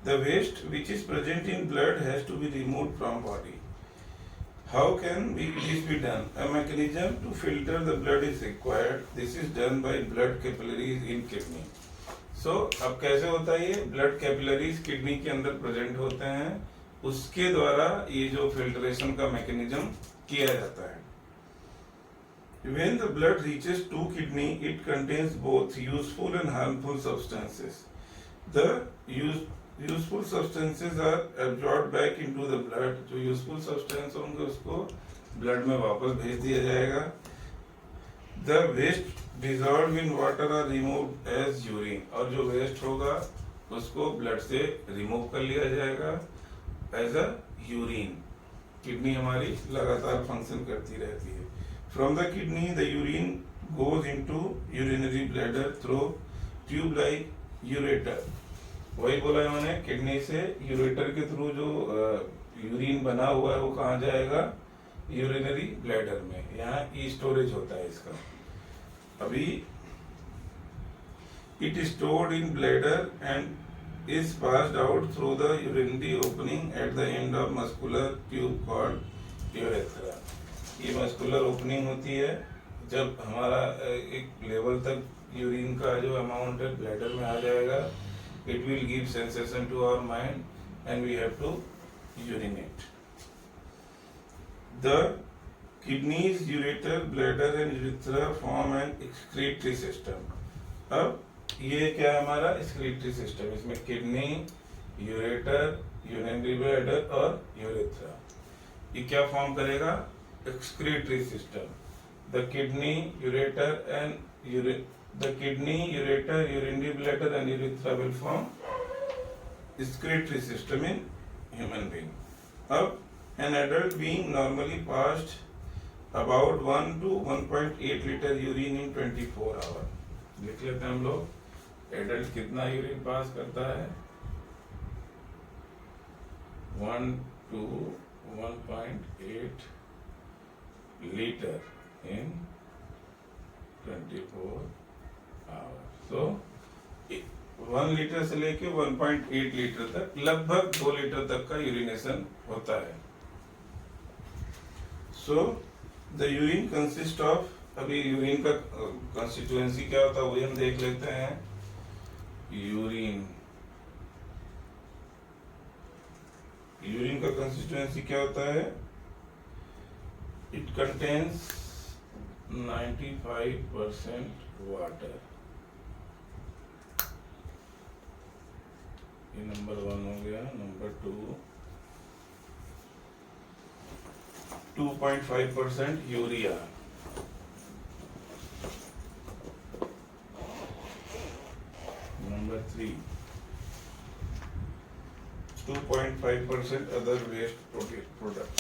The waste which is present in blood has to be removed from body. How can this be done? A mechanism to filter the blood is required. This is done by blood capillaries in kidney. So अब कैसे होता है ये? Blood capillaries kidney के अंदर present होते हैं, उसके द्वारा ये जो फिल्ट्रेशन का मैकेनिज्म किया जाता है. When the blood reaches to kidney, it contains both useful and harmful substances. The useful substances are absorbed back into the blood. जो useful substance होंगे उसको blood में वापस भेज दिया जाएगा. The waste dissolved in water are removed as urine. और जो waste होगा उसको blood से remove कर लिया जाएगा एज अ यूरिन. किडनी हमारी लगातार फंक्शन करती रहती है. From the kidney, the urine goes into urinary bladder through tube-like ureter. वही बोला है मैंने, किडनी से यूरेटर के थ्रू जो यूरिन बना हुआ है वो कहाँ जाएगा, यूरिनरी ब्लैडर में, यहाँ ई स्टोरेज होता है इसका। अभी it stored in bladder and is passed out through the urinary opening at the end of muscular tube called urethra. ये मस्कुलर ओपनिंग होती है जब हमारा एक लेवल तक यूरिन का जो अमाउंट है ब्लैडर में आ जाएगा, it will give sensation to our mind and we have to urinate. The kidneys, ureter, bladder and urethra form an excretory system. अब ये क्या है हमारा excretory system, इसमें किडनी, यूरेटर, यूरिनरी ब्लैडर और यूरेथ्रा, ये क्या फॉर्म करेगा, excretory system. The kidney, ureter and the kidney, ureter, urinary bladder and urethra will form excretory system in human being. अब an adult being normally passed about 1 to 1.8 liter urine in 24 hours. लिख लेते हैं हम लोग, adult कितना urine pass करता है, 1 to 1.8 litre in 24 तो 1 लीटर से लेके 1.8 लीटर तक, लगभग 2 लीटर तक का यूरिनेशन होता है। So the urine consist of, अभी यूरिन का कंस्टिट्यूएंसी क्या होता है वही हम देख लेते हैं। यूरिन का कंस्टिट्यूएंसी क्या होता है, इट कंटेन्स 95% वाटर। ये नंबर 1 हो गया। Number 2.5% urea. Number 3 2.5% other waste product.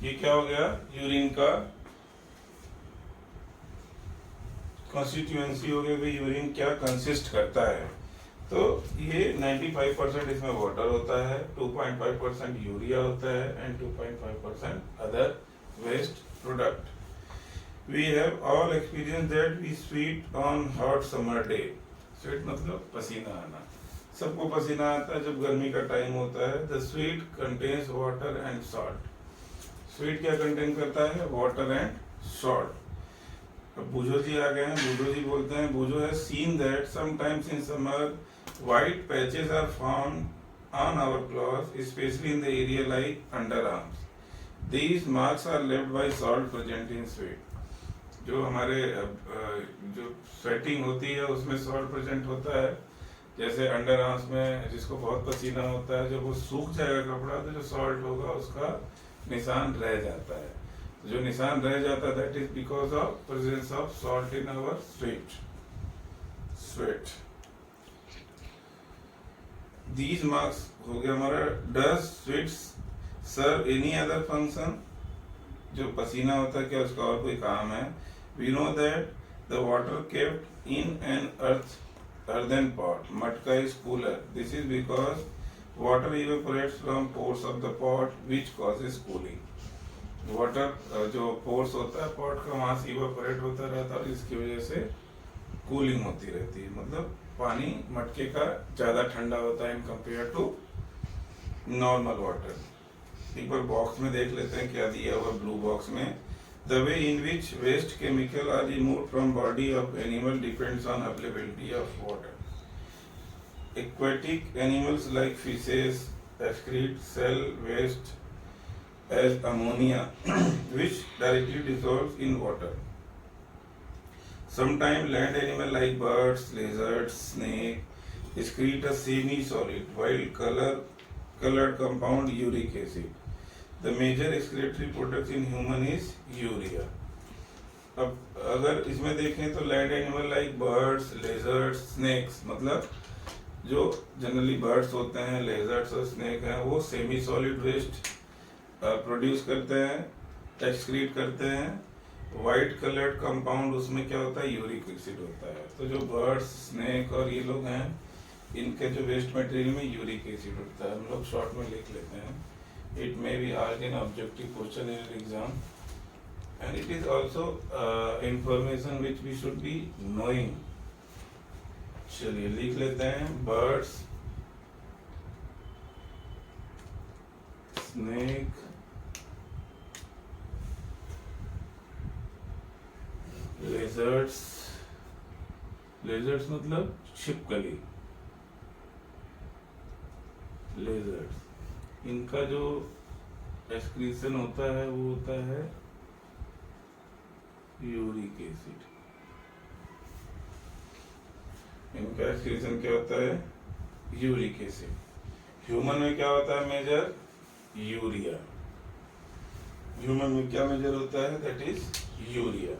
ये क्या हो गया, यूरिन का कॉन्स्टिट्यूएंसी हो गया कि यूरिन क्या कंसिस्ट करता है। तो ये 95% इसमें वाटर होता है, 2.5% यूरिया होता है and 2.5% other waste product. We have all experience that we sweat on hot summer day. Sweat मतलब पसीना आना, सबको पसीना आता है जब गर्मी का टाइम होता है। The sweat contains water and salt. Sweat क्या कंटेन करता है, वाटर एंड सॉल्ट। अब बूझो जी आ गए हैं, बूझो जी बोलते हैं, बूझो है seen that sometimes in summer white patches are found on our clothes, especially in the area like underarms. These marks are left by salt present in sweat. जो हमारे जो स्वेटिंग होती है उसमें सॉल्ट प्रेजेंट होता है, जैसे अंडर आर्म्स में जिसको बहुत पसीना होता है, जब वो सूख जाएगा कपड़ा तो जो सॉल्ट होगा उसका निशान रह जाता है। तो जो निशान रह जाता है that is because of presence of salt in our sweat. These marks हो गया हमारा। Does sweat serve any other function? जो पसीना होता है क्या उसका और कोई काम है? We know that the water kept in an earthen pot, मटका is cooler. This is because water evaporates from pores of the pot, which causes cooling. Water जो पोर्स होता है पॉट का, वहां से इवेपोरेट होता रहता है और इसकी वजह से कूलिंग होती रहती है। मतलब पानी मटके का ज्यादा ठंडा होता है in compare to normal water. एक बार बॉक्स में देख लेते हैं क्या दिया हुआ ब्लू बॉक्स में। The way in which waste chemical are remove from body of animal depends on availability of water. Aquatic animals like fishes excrete cell waste as ammonia which directly dissolves in water. Sometimes land animal like birds, lizards, snake excrete a semi-solid, while colored compound uric acid. The major excretory product in human is urea. अब अगर इसमें देखें तो land animal like birds, lizards, snakes, मतलब जो generally birds होते हैं, lizards और स्नेक हैं, वो सेमी सॉलिड वेस्ट प्रोड्यूस करते हैं, एक्सक्रीट करते हैं। वाइट कलर्ड कंपाउंड उसमें क्या होता है, यूरिक एसिड होता है। तो जो बर्ड्स, स्नेक और ये लोग हैं, इनके जो वेस्ट मटेरियल में यूरिक एसिड होता है। हम लोग शॉर्ट में लिख लेते हैं। It may be asked in objective question in exam and it is also information which we should be knowing. चलिए लिख लेते हैं, बर्ड्स, स्नेक, लेजर्ड्स, लेजर्ड्स मतलब छिपकली, लेजर्ड्स, इनका जो एक्सक्रीशन होता है वो होता है यूरिक एसिड। इनका एक्सक्रीशन क्या होता है, यूरिक एसिड। ह्यूमन में क्या होता है मेजर, यूरिया। ह्यूमन में क्या मेजर होता है, दैट इज यूरिया।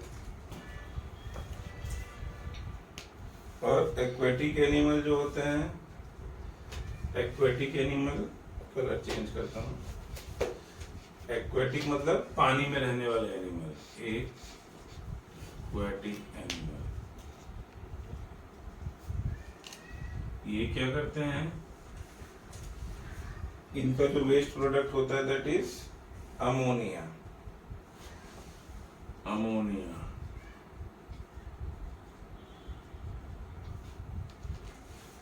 और एक्वेटिक एनिमल जो होते हैं, एक्वेटिक एनिमल, कलर चेंज करता हूँ, एक्वेटिक मतलब पानी में रहने वाले एनिमल, एक्वेटिक एनिमल, ये क्या करते हैं, इनका जो वेस्ट प्रोडक्ट होता है दैट इज अमोनिया। अमोनिया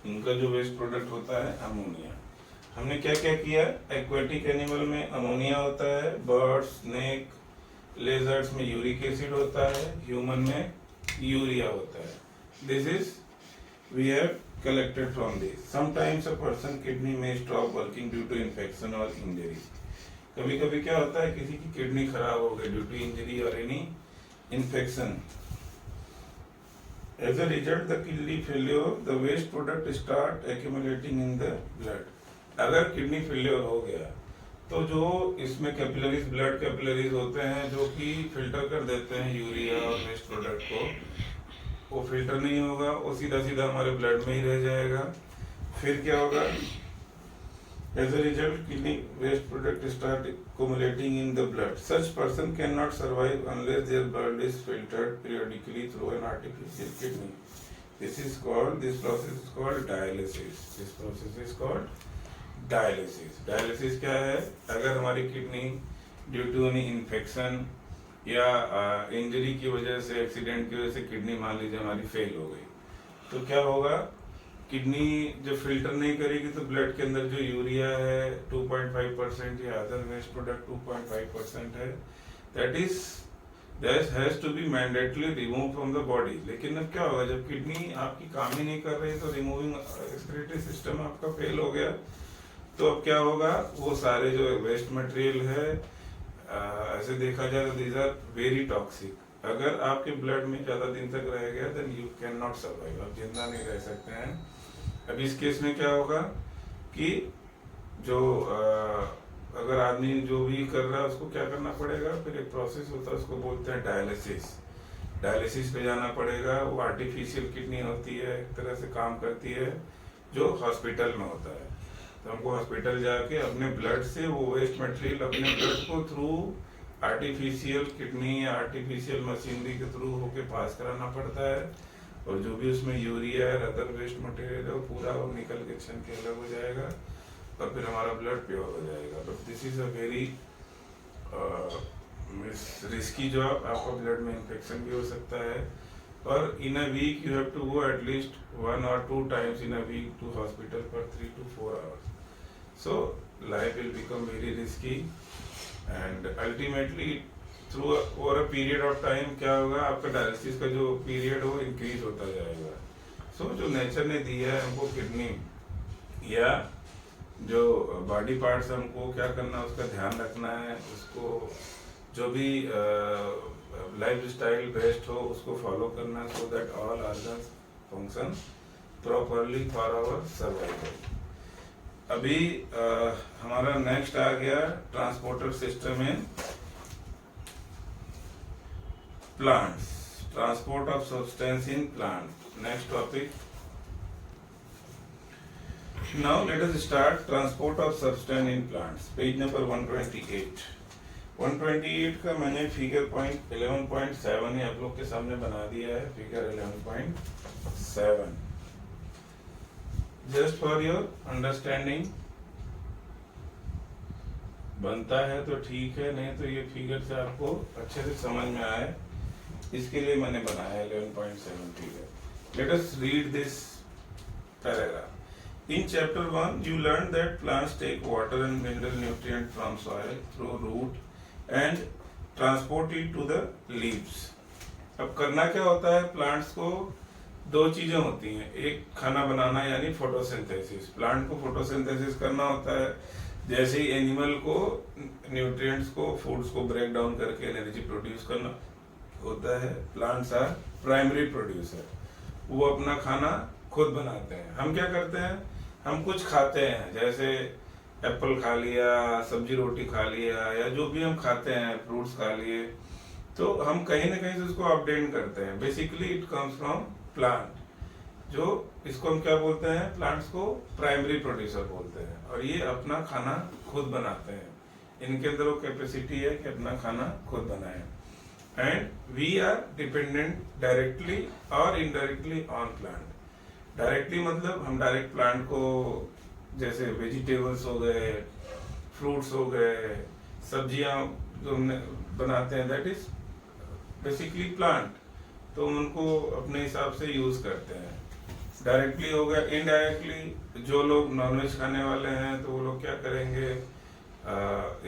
इनका जो वेस्ट प्रोडक्ट होता है अमोनिया। हमने क्या क्या किया, एक्वेटिक एनिमल में अमोनिया होता है, बर्ड्स, स्नेक, लेजर्ड्स में यूरिक एसिड होता है, ह्यूमन में यूरिया होता है। This is we have collected from this. Sometimes a person kidney may stop working due to infection or injury. कभी कभी क्या होता है, किसी की किडनी खराब हो गई ड्यू टू इंजरी और any infection. As a result, the kidney failure, the waste product start accumulating in the blood. अगर किडनी फेलियर हो गया तो जो इसमें कैपिलरीज, ब्लड कैपिलरीज होते हैं जो कि फिल्टर कर देते हैं यूरिया और वेस्ट प्रोडक्ट को, वो फिल्टर नहीं होगा, वो सीधा सीधा हमारे ब्लड में ही रह जाएगा। फिर क्या होगा, as a result kidney waste product start accumulating in the blood. Such person cannot survive unless their blood is filtered periodically through an artificial kidney. This process is called dialysis. This process is called dialysis. Dialysis क्या है, अगर हमारी kidney due to any infection या injury की वजह से, accident की वजह से किडनी मान लीजिए हमारी फेल हो गई, तो क्या होगा, किडनी जब फिल्टर नहीं करेगी तो ब्लड के अंदर जो यूरिया है 2.5% या अदर वेस्ट प्रोडक्ट 2.5% है, that has to be mandatorily remove from the body. लेकिन अब क्या होगा, जब किडनी आपकी काम ही नहीं कर रही तो रिमूविंग एक्सक्रीटरी सिस्टम आपका फेल हो गया, तो अब क्या होगा, वो सारे जो वेस्ट मटेरियल है, ऐसे देखा जाए तो दीज आर वेरी टॉक्सिक। अगर आपके ब्लड में ज्यादा दिन तक रह गया then you can not survive, आप जिंदा नहीं रह सकते हैं। अब इस केस में क्या होगा कि जो अगर आदमी जो भी कर रहा है उसको क्या करना पड़ेगा, फिर एक प्रोसेस होता है उसको बोलते हैं डायलिसिस। डायलिसिस पे जाना पड़ेगा। वो आर्टिफिशियल किडनी होती है, एक तरह से काम करती है, जो हॉस्पिटल में होता है। तो हमको हॉस्पिटल जाके अपने ब्लड से वो वेस्ट मटेरियल अपने ब्लड को थ्रू आर्टिफिशियल किडनी या आर्टिफिशियल मशीनरी के थ्रू होके पास कराना पड़ता है, और जो भी उसमें यूरिया है, अदर वेस्ट मटेरियल है, वो पूरा वो निकल के छन के अलग हो जाएगा और फिर हमारा ब्लड प्योर हो जाएगा। But this is a very risky job. आपका ब्लड में इन्फेक्शन भी हो सकता है, और in a week you have to go at least 1 or 2 times in a week to hospital for 3 to 4 hours. So life will become very risky, and ultimately through over a period of time क्या होगा, आपका dialysis का जो period हो increase होता जाएगा। सो जो nature ने दिया है हमको किडनी या जो बॉडी पार्ट्स हमको क्या करना है, उसका ध्यान रखना है, उसको जो भी लाइफ स्टाइल बेस्ट हो उसको फॉलो करना है, so that all organs function properly for our survival. अभी हमारा नेक्स्ट आ गया transporter system in plants, transport of substance in plant, next topic. Now let us start transport of substance in plants, page number 128। 128 का मैंने figure point 11.7 ही आप लोग के सामने बना दिया है, figure 11.7, just for your understanding. बनता है तो ठीक है, नहीं तो ये फिगर से आपको अच्छे से समझ में आए, इसके लिए मैंने बनाया 11.7 figure. Let us read this paragraph. In chapter 1, you learned that plants take water and mineral nutrient from soil through root and transport it to the leaves. अब करना क्या होता है, प्लांट्स को दो चीजें होती हैं, एक खाना बनाना यानी फोटोसिंथेसिस, प्लांट को फोटोसिंथेसिस करना होता है, जैसे ही एनिमल को न्यूट्रिएंट्स को फूड्स को ब्रेक डाउन करके एनर्जी प्रोड्यूस करना होता है। प्लांट्स आर प्राइमरी प्रोड्यूसर, वो अपना खाना खुद बनाते हैं। हम क्या करते हैं, हम कुछ खाते हैं, जैसे एप्पल खा लिया, सब्जी रोटी खा लिया, या जो भी हम खाते हैं, फ्रूट्स खा लिए, तो हम कहीं ना कहीं से उसको अपडेट करते हैं। Basically it comes from plant, जो इसको हम क्या बोलते हैं, प्लांट्स को प्राइमरी प्रोड्यूसर बोलते हैं, और ये अपना खाना खुद बनाते हैं। इनके अंदर वो कैपेसिटी है कि अपना खाना खुद बनाएं, and we are dependent directly और इनडायरेक्टली ऑन प्लांट। डायरेक्टली मतलब हम डायरेक्ट प्लांट को, जैसे वेजिटेबल्स हो गए, फ्रूट्स हो गए, सब्जियां जो हम बनाते हैं, दैट इज बेसिकली प्लांट, तो उनको अपने हिसाब से यूज करते हैं। डायरेक्टली हो गया। इनडायरेक्टली जो लोग नॉनवेज खाने वाले हैं तो वो लोग क्या करेंगे,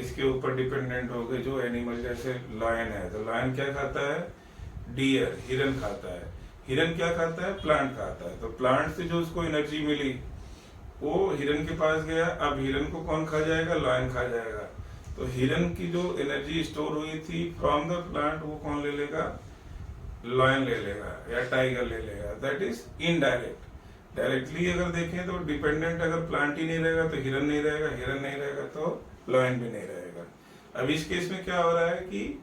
इसके ऊपर डिपेंडेंट हो गए। जो एनिमल जैसे लायन है, तो लायन क्या खाता है, डियर, हिरन खाता है। हिरन क्या खाता है, प्लांट खाता है। तो प्लांट से जो उसको एनर्जी मिली वो हिरन के पास गया, अब हिरन को कौन खा जाएगा, लायन खा जाएगा। तो हिरन की जो एनर्जी स्टोर हुई थी फ्रॉम द प्लांट, वो कौन ले लेगा, लायन ले लेगा या टाइगर ले लेगा, दैट इज इनडायरेक्ट। डायरेक्टली अगर देखें तो डिपेंडेंट अगर प्लांट ही नहीं रहेगा तो हिरन नहीं रहेगा, हिरन नहीं रहेगा तो लायन भी नहीं रहेगा। अब इस केस में क्या हो रहा है कि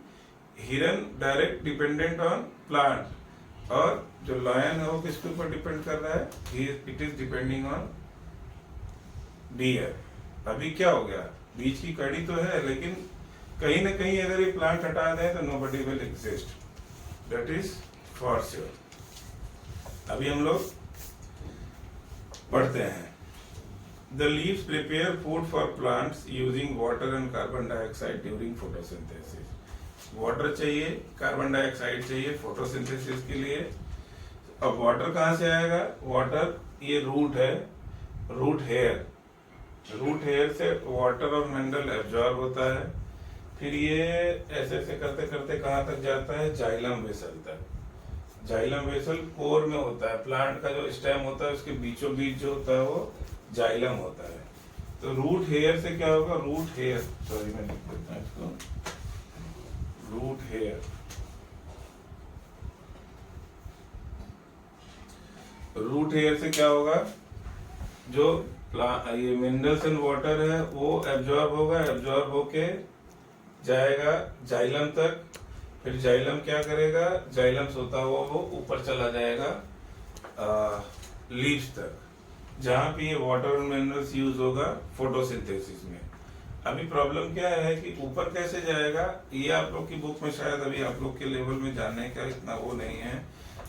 हिरन डायरेक्ट डिपेंडेंट ऑन प्लांट, और जो लायन है वो किसके ऊपर डिपेंड कर रहा है, it is depending on deer. अभी क्या हो गया, बीच की कड़ी तो है, लेकिन कहीं ना कहीं अगर ये प्लांट हटा दें तो nobody will exist, that is for sure. अभी हम लोग पढ़ते हैं। The leaves prepare food for plants using water and carbon dioxide during photosynthesis. Water चाहिए, कार्बन डाइऑक्साइड चाहिए फोटोसिंथेसिस के लिए। अब वाटर कहाँ से आएगा, वाटर ये रूट है, रूट हेयर, रूट हेयर से वाटर और मिनरल एब्जॉर्ब होता है, फिर ये ऐसे ऐसे करते करते कहाँ तक जाता है, जाइलम वेसल तक। जाइलम वेसल कोर में होता है, प्लांट का जो स्टेम होता है उसके बीचों बीच जो होता है वो जाइलम होता है। तो रूट हेयर से क्या होगा, रूट हेयर, सॉरी मैं लिख देता हूँ इसको, रूट हेयर, रूट हेयर से क्या होगा, जो ये मिनरल्स एंड वाटर है वो एब्जॉर्ब होगा, एब्जॉर्ब होके जाएगा जाइलम तक, फिर जाइलम क्या करेगा, जाइलम होता हुआ वो ऊपर चला जाएगा लीव्स तक, जहाँ पे ये वाटर और मिनरल्स यूज होगा फोटोसिंथेसिस में। अभी प्रॉब्लम क्या है कि ऊपर कैसे जाएगा, ये आप लोग की बुक में शायद अभी आप लोग के लेवल में जानने का इतना वो नहीं है।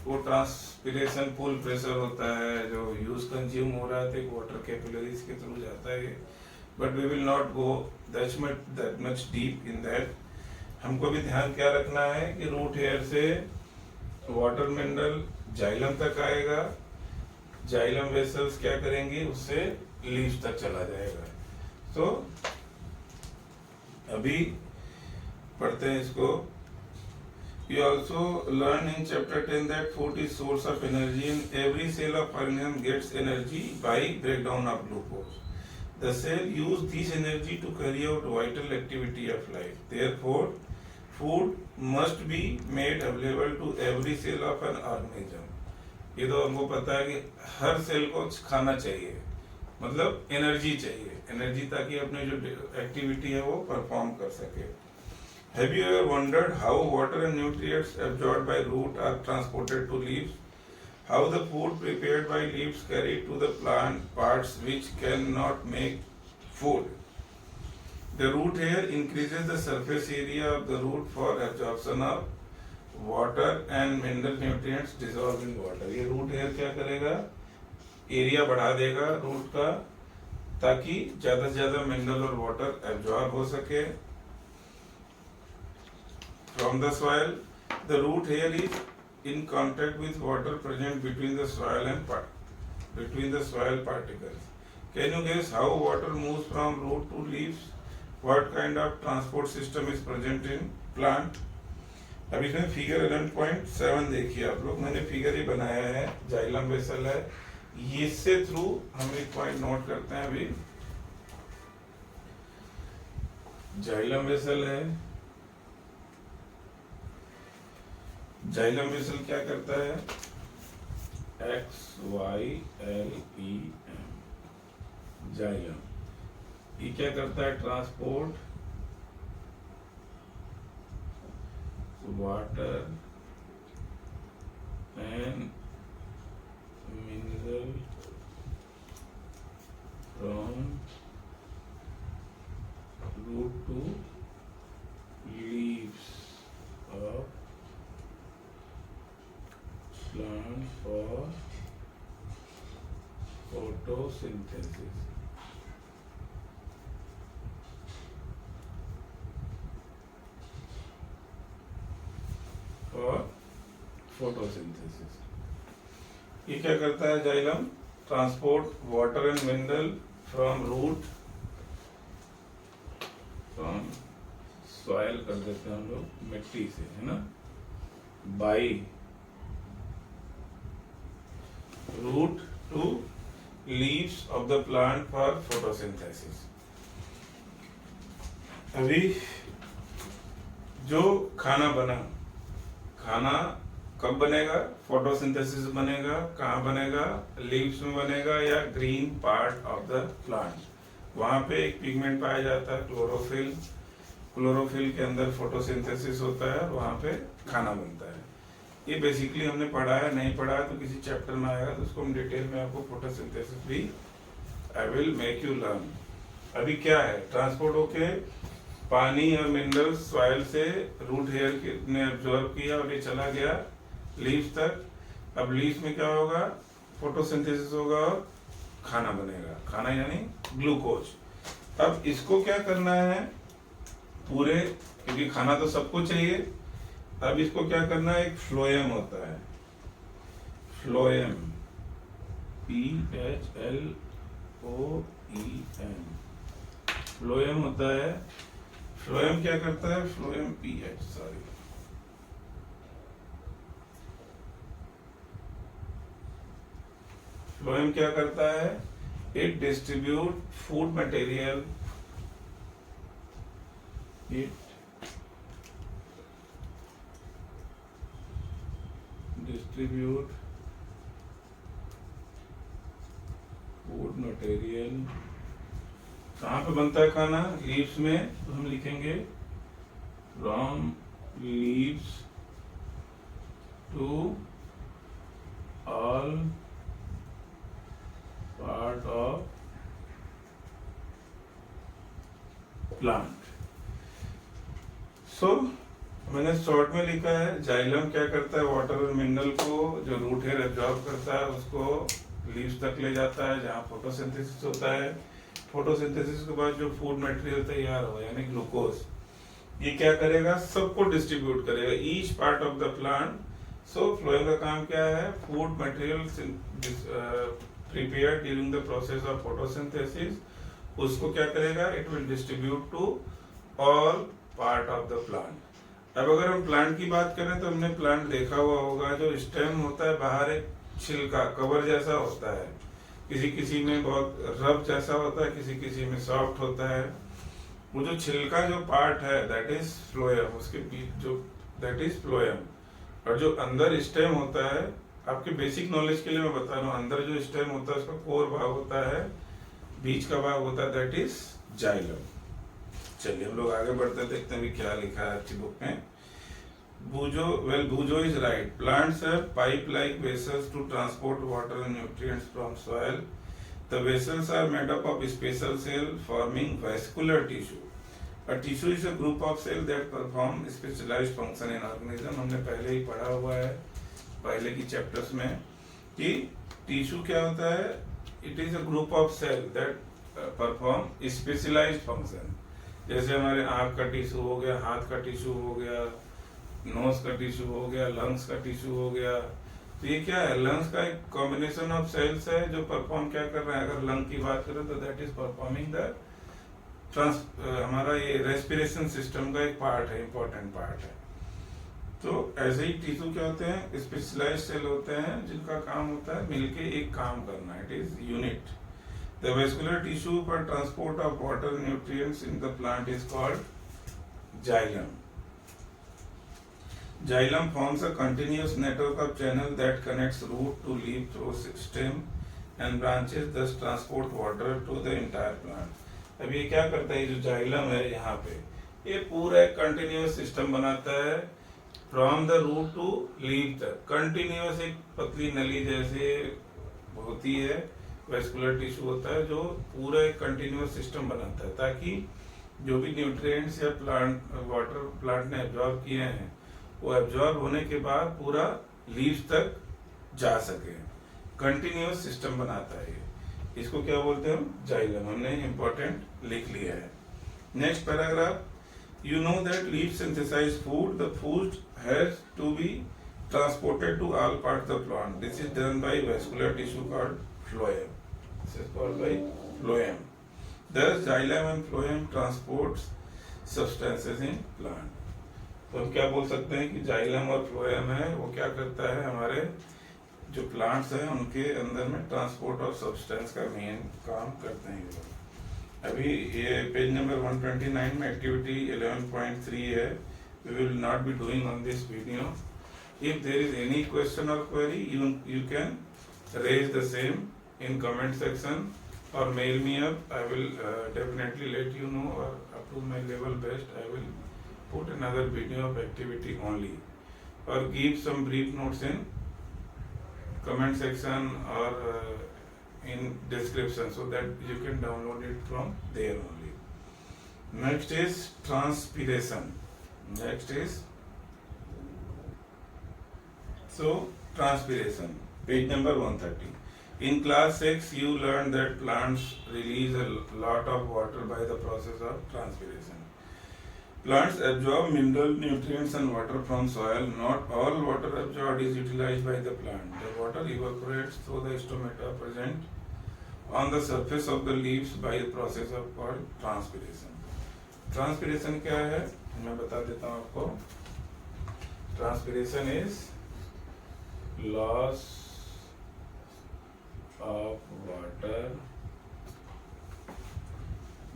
वो ट्रांसपिरेशन पूल प्रेशर होता है जो यूज कंज्यूम हो रहा है, वाटर कैपिलरीज के थ्रू जाता है, but we will not go that much deep in that. हमको भी ध्यान क्या रखना है कि रूट हेयर से वाटर मिनरल जाइलम तक आएगा, जाइलम वेसल्स क्या करेंगी, उससे लीव्स तक चला जाएगा। तो अभी पढ़ते हैं इसको। You also learn in chapter 10 that food is source of energy and every cell of organism gets energy by breakdown of glucose. The cell use this energy to carry out vital activity of life. Therefore, food must be made available to every cell of an organism. ये तो हमको पता है कि हर cell को खाना चाहिए, मतलब एनर्जी चाहिए, एनर्जी ताकि अपने जो एक्टिविटी है वो परफॉर्म कर सके। Have you ever wondered how water and nutrients absorbed by root are transported to leaves? How the food prepared by leaves carried to the plant parts which cannot make food? The root hair increases the surface area of the root for absorption of water and mineral nutrients dissolved in water. ये root hair क्या करेगा? Area बढ़ा देगा root का, ताकि ज्यादा से ज्यादा मिनरल और वाटर एब्जॉर्ब हो सके from the soil. The root hair is in contact with water present between the soil and between the soil particles. Can you guess how water moves from root to leaves? What kind of transport system is present in plant? अब इसमें figure 11.7 देखिए आप लोग, मैंने figure ही बनाया है, xylem vessel है, इससे थ्रू हम एक पॉइंट नोट करते हैं। अभी जाइलम वेसल है, जाइलम वेसल क्या करता है? XYLEM, xylem. ये क्या करता है? Transport water and mineral from root to leaves of plant for photosynthesis. For photosynthesis. ये क्या करता है xylem? Transport water and mineral from root, from soil कर देते हैं हम लोग, मिट्टी से, है ना, by root to leaves of the plant for photosynthesis. अभी जो खाना बना, खाना कब बनेगा? फोटोसिंथेसिस बनेगा। कहाँ बनेगा? लीव्स में बनेगा या green part of the plant. वहां पे एक पिगमेंट पाया जाता है क्लोरोफिल, क्लोरोफिल के अंदर फोटोसिंथेसिस होता है और वहां पे खाना बनता है। ये बेसिकली हमने पढ़ा है, नहीं पढ़ा है तो किसी चैप्टर में आएगा तो उसको हम डिटेल में आपको फोटोसिंथेसिस भी आई विल मेक यू लर्न। अभी क्या है? ट्रांसपोर्ट होके पानी और मिनरल सॉइल से रूट हेयर ने एब्जॉर्ब किया और ये चला गया लीव्स तक। अब लीव्स में क्या होगा? फोटोसिंथेसिस होगा और खाना बनेगा, खाना यानी ग्लूकोज। अब इसको क्या करना है पूरे, क्योंकि खाना तो सबको चाहिए, अब इसको क्या करना है? एक फ्लोएम होता है, फ्लोएम, PHLOEM, फ्लोएम होता है। फ्लोएम क्या करता है? फ्लोएम फ्लोएम क्या करता है? It distribute food material, it distribute food material. कहाँ पे बनता है खाना? लीव्स में, तो हम लिखेंगे from leaves to all part of plant. So मैंने शॉर्ट में लिखा है जाइलम क्या करता है? वाटर और मिनरल को जो रूट हेयर एब्जॉर्ब करता है उसको लीव्स तक ले जाता है जहाँ फोटोसिंथेसिस होता है। फोटोसिंथेसिस के बाद जो फूड मटेरियल तैयार हो यानी ग्लूकोज, ये क्या करेगा? सबको डिस्ट्रीब्यूट करेगा, each part of the plant. So phloem का काम क्या है? Food material prepared during the process of photosynthesis, उसको क्या करेगा? It will distribute to all part of the plant. अब अगर हम प्लांट की बात करें तो हमने प्लांट देखा हुआ होगा, जो स्टेम होता है बाहर एक छिलका कवर जैसा होता है, किसी किसी में बहुत रफ जैसा होता है, किसी किसी में सॉफ्ट होता है। वो जो छिलका जो पार्ट है दैट इज फ्लोएम, उसके बीच जो दैट इज फ्लोएम, और जो अंदर स्टेम होता है, आपके बेसिक नॉलेज के लिए मैं बता रहा हूँ, अंदर जो स्टेम होता है उसका कोर भाग होता है बीच का भाग होता है दैट इज जाइलम। चलिए हम लोग आगे बढ़ते देखते हैं भी क्या लिखा है अच्छी बुक में। Bujo is right. Plants have pipe-like vessels to transport water and nutrients from soil. The vessels are made up of special cells forming vascular tissue. A tissue is a group of cells that perform specialized function in organism. हमने पहले ही पढ़ा हुआ है पहले की chapters में कि tissue क्या होता है। It is a group of cells that perform specialized function. जैसे हमारे आँख का टिश्यू हो गया, हाथ का टिश्यू हो गया, नोज का टिश्यू हो गया, लंग्स का टिश्यू हो गया। तो ये क्या है, लंग्स का एक कॉम्बिनेशन ऑफ सेल्स है जो परफॉर्म क्या कर रहे हैं। अगर लंग की बात करें तो दैट इज परफॉर्मिंग द हमारा ये रेस्पिरेशन सिस्टम का एक पार्ट है, इंपॉर्टेंट पार्ट है। तो ऐसे ही टिश्यू क्या होते हैं, स्पेशलाइज्ड सेल होते हैं जिनका काम होता है मिलके एक काम करना, it is unit. The vascular tissue for transport of water nutrients in the plant is called xylem. Xylem forms a continuous network of channels that connects root to leaf through stem and branches, thus transport water to the entire plant. अब ये क्या करता है, जो xylem है यहाँ पे ये पूरा एक कंटिन्यूस सिस्टम बनाता है from the root to leaf तक। कंटिन्यूस एक पतली नली जैसे होती है, वेस्कुलर टिश्यू होता है जो पूरा एक कंटिन्यूस सिस्टम बनाता है ताकि जो भी न्यूट्रिएंट्स या वाटर प्लांट ने एब्जॉर्ब किए हैं वो एब्जॉर्ब होने के बाद पूरा लीव्स तक जा सके। कंटिन्यूअस सिस्टम बनाता है ये, इसको क्या बोलते हैं, जाइलम। हमने इंपॉर्टेंट लिख लिया है। Next paragraph, you know that leaf synthesise food, the food has to be transported to all parts of plant, this is done by vascular tissue called phloem, this is called by phloem. thus xylem and phloem transports substances in plant। तो हम क्या बोल सकते हैं कि xylem और phloem है वो क्या करता है, हमारे जो प्लांट्स हैं उनके अंदर में ट्रांसपोर्ट ऑफ सब्सटेंस का मेन काम करते हैं। अभी ये पेज नंबर 129 में एक्टिविटी 11.3 है, we will not be doing on this video. If there is any question और query you can raise the same in comment section or mail me up. I will definitely let you know, or up to my level best I will put another video of activity only, or give some brief notes in comment section or in description so that you can download it from there only. Next is transpiration. Next is transpiration, page number 130. In class 6, you learned that plants release a lot of water by the process of transpiration. Plants absorb mineral nutrients and water from soil. Not all water absorbed is utilized by the plant. The water evaporates through the stomata present on the surface of the leaves by the process of called transpiration. Transpiration क्या है, मैं बता देता हूँ आपको। Transpiration is loss of water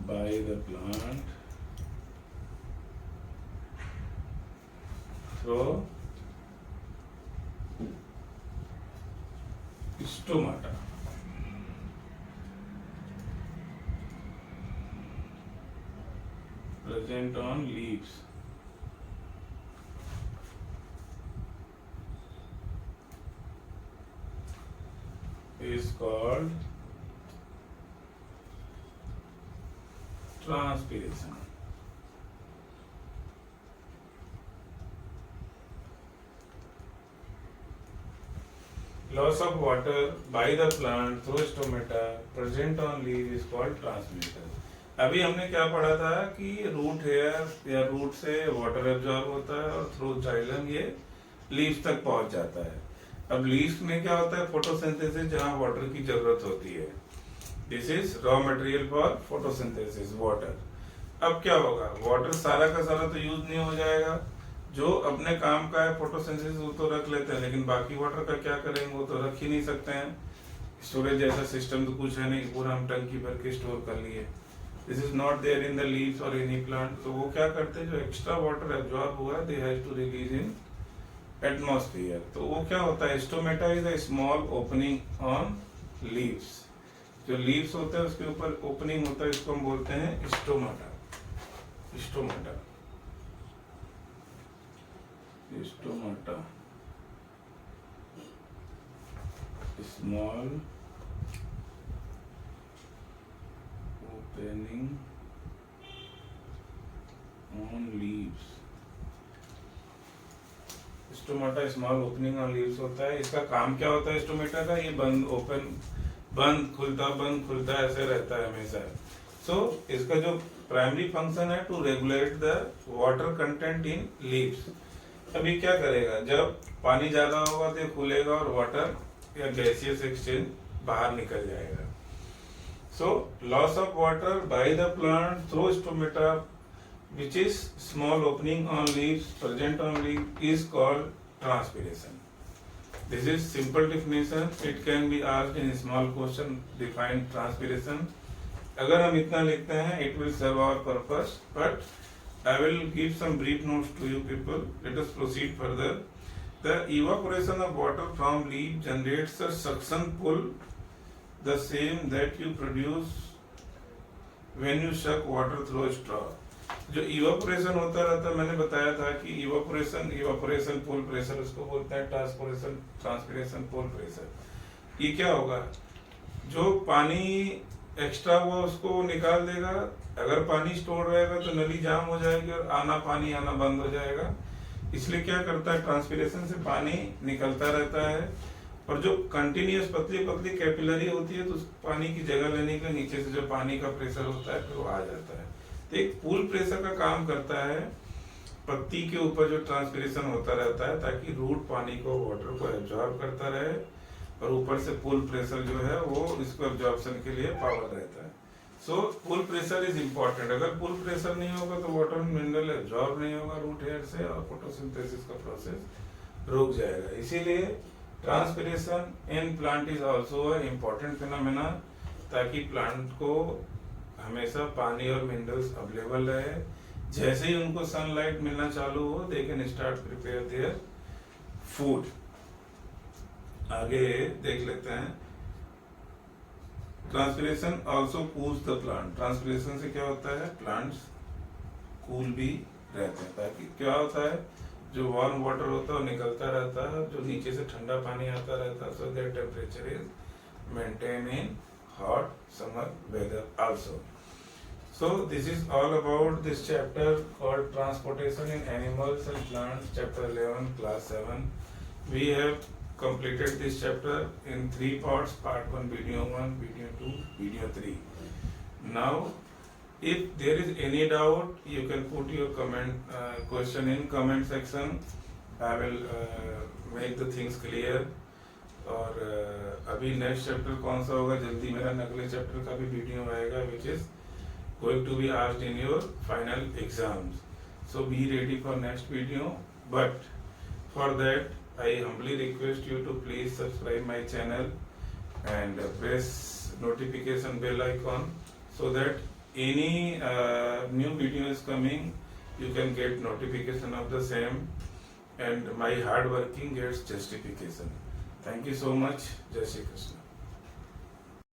by the plant through stomata present on leaves is called transpiration. Loss of water by the plant through stomata present on leaf is called transpiration. अभी हमने क्या पढ़ा था कि रूट हेयर या root से water absorb होता है और थ्रू जाइलम ये लीव्स तक पहुंच जाता है। अब लीव्स में क्या होता है, फोटोसिंथेसिस, जहाँ वाटर की जरूरत होती है। This is raw material for photosynthesis, water. अब क्या होगा, वाटर सारा का सारा तो यूज नहीं हो जाएगा, जो अपने काम का है फोटोसिंथेसिस वो तो रख लेते हैं, लेकिन बाकी वाटर का क्या करेंगे, वो तो रख ही नहीं सकते हैं। स्टोरेज जैसा सिस्टम तो कुछ है नहीं, पूरा हम टंकी भर के स्टोर कर लिए। This is not there in the leaves और एनी प्लांट। तो वो क्या करते हैं, जो एक्स्ट्रा वाटर एब्जॉर्ब हुआ they have to release in atmosphere. तो वो क्या होता है, stomata is a small opening on leaves जो लीव्स होते हैं उसके ऊपर ओपनिंग होता है, इसको हम बोलते हैं stomata. Stomata, stomata, small opening on leaves. Stomata small opening on leaves होता है। इसका काम क्या होता है स्टोमेटा का? ये बंद ओपन, बंद खुलता ऐसे रहता है हमेशा। सो इसका जो प्राइमरी फंक्शन है to regulate the water content in leaves. अभी क्या करेगा, जब पानी ज्यादा होगा तो खुलेगा और वाटर या गैसियस एक्सचेंज बाहर निकल जाएगा। So loss of water by the plant through stomata which is small opening on leaves present on leaf is called transpiration. This is simple definition. It can be asked in small question, define transpiration. अगर हम इतना लिखते हैं it will serve our purpose, but I will give some brief notes to you people. Let us proceed further. The evaporation of water from leaf generates a suction pull, the same that you produce when you suck water through a straw. जो evaporation होता रहता है, मैंने बताया था कि evaporation पोल pressure उसको बोलते हैं, ट्रांसपिरेशन पोल प्रेशर। ये क्या होगा, जो पानी एक्स्ट्रा हुआ उसको निकाल देगा। अगर पानी स्टोर रहेगा तो नली जाम हो जाएगी और पानी आना बंद हो जाएगा। इसलिए क्या करता है, ट्रांसपिरेशन से पानी निकलता रहता है और जो कंटिन्यूअस पतली पतली कैपिलरी होती है तो उस पानी की जगह लेने के नीचे से जो पानी का प्रेशर होता है फिर वो आ जाता है। तो एक पूल प्रेशर का काम करता है पत्ती के ऊपर जो ट्रांसपिरेशन होता रहता है, ताकि रूट पानी को, वाटर को एब्जॉर्ब करता रहे और ऊपर से पुल प्रेशर जो है वो इसको एब्जॉर्प्शन के लिए पावर रहता है। सो पुल प्रेशर इज इम्पोर्टेंट। अगर पुल प्रेशर नहीं होगा तो वाटर मिनरल एब्जॉर्ब नहीं होगा रूट हेयर से और फोटोसिंथेसिस का प्रोसेस रुक जाएगा। इसीलिए transpiration in plant is also a important phenomena, ताकि प्लांट को हमेशा पानी और मिनरल्स अवेलेबल रहे। जैसे ही उनको सनलाइट मिलना चालू हो, they can start prepare their food. आगे देख लेते हैं। Transpiration also cools the plant. Transpiration से क्या होता है, प्लांट्स कूल भी रहते हैं, ताकि क्या होता है, जो वार्म वाटर होता है वो निकलता रहता है, जो नीचे से ठंडा पानी आता रहता है, so that temperature is maintain in hot summer weather also. So this is all about this chapter called transportation in animals and plants, chapter 11, class 7. We have completed this chapter in 3 parts, part 1, video 1, video 2, video 3. Now if there is any doubt, you can put your question in comment section. I will make the things clear. और अभी next chapter कौन सा होगा, जल्दी मेरा अगले chapter का भी वीडियो आएगा, which is going to be asked in your final exams. So be ready for next video, but for that I humbly request you to please subscribe my channel and press notification bell icon, so that any new video is coming, you can get notification of the same and my hard working gets justification. Thank you so much. Jai Shri Krishna.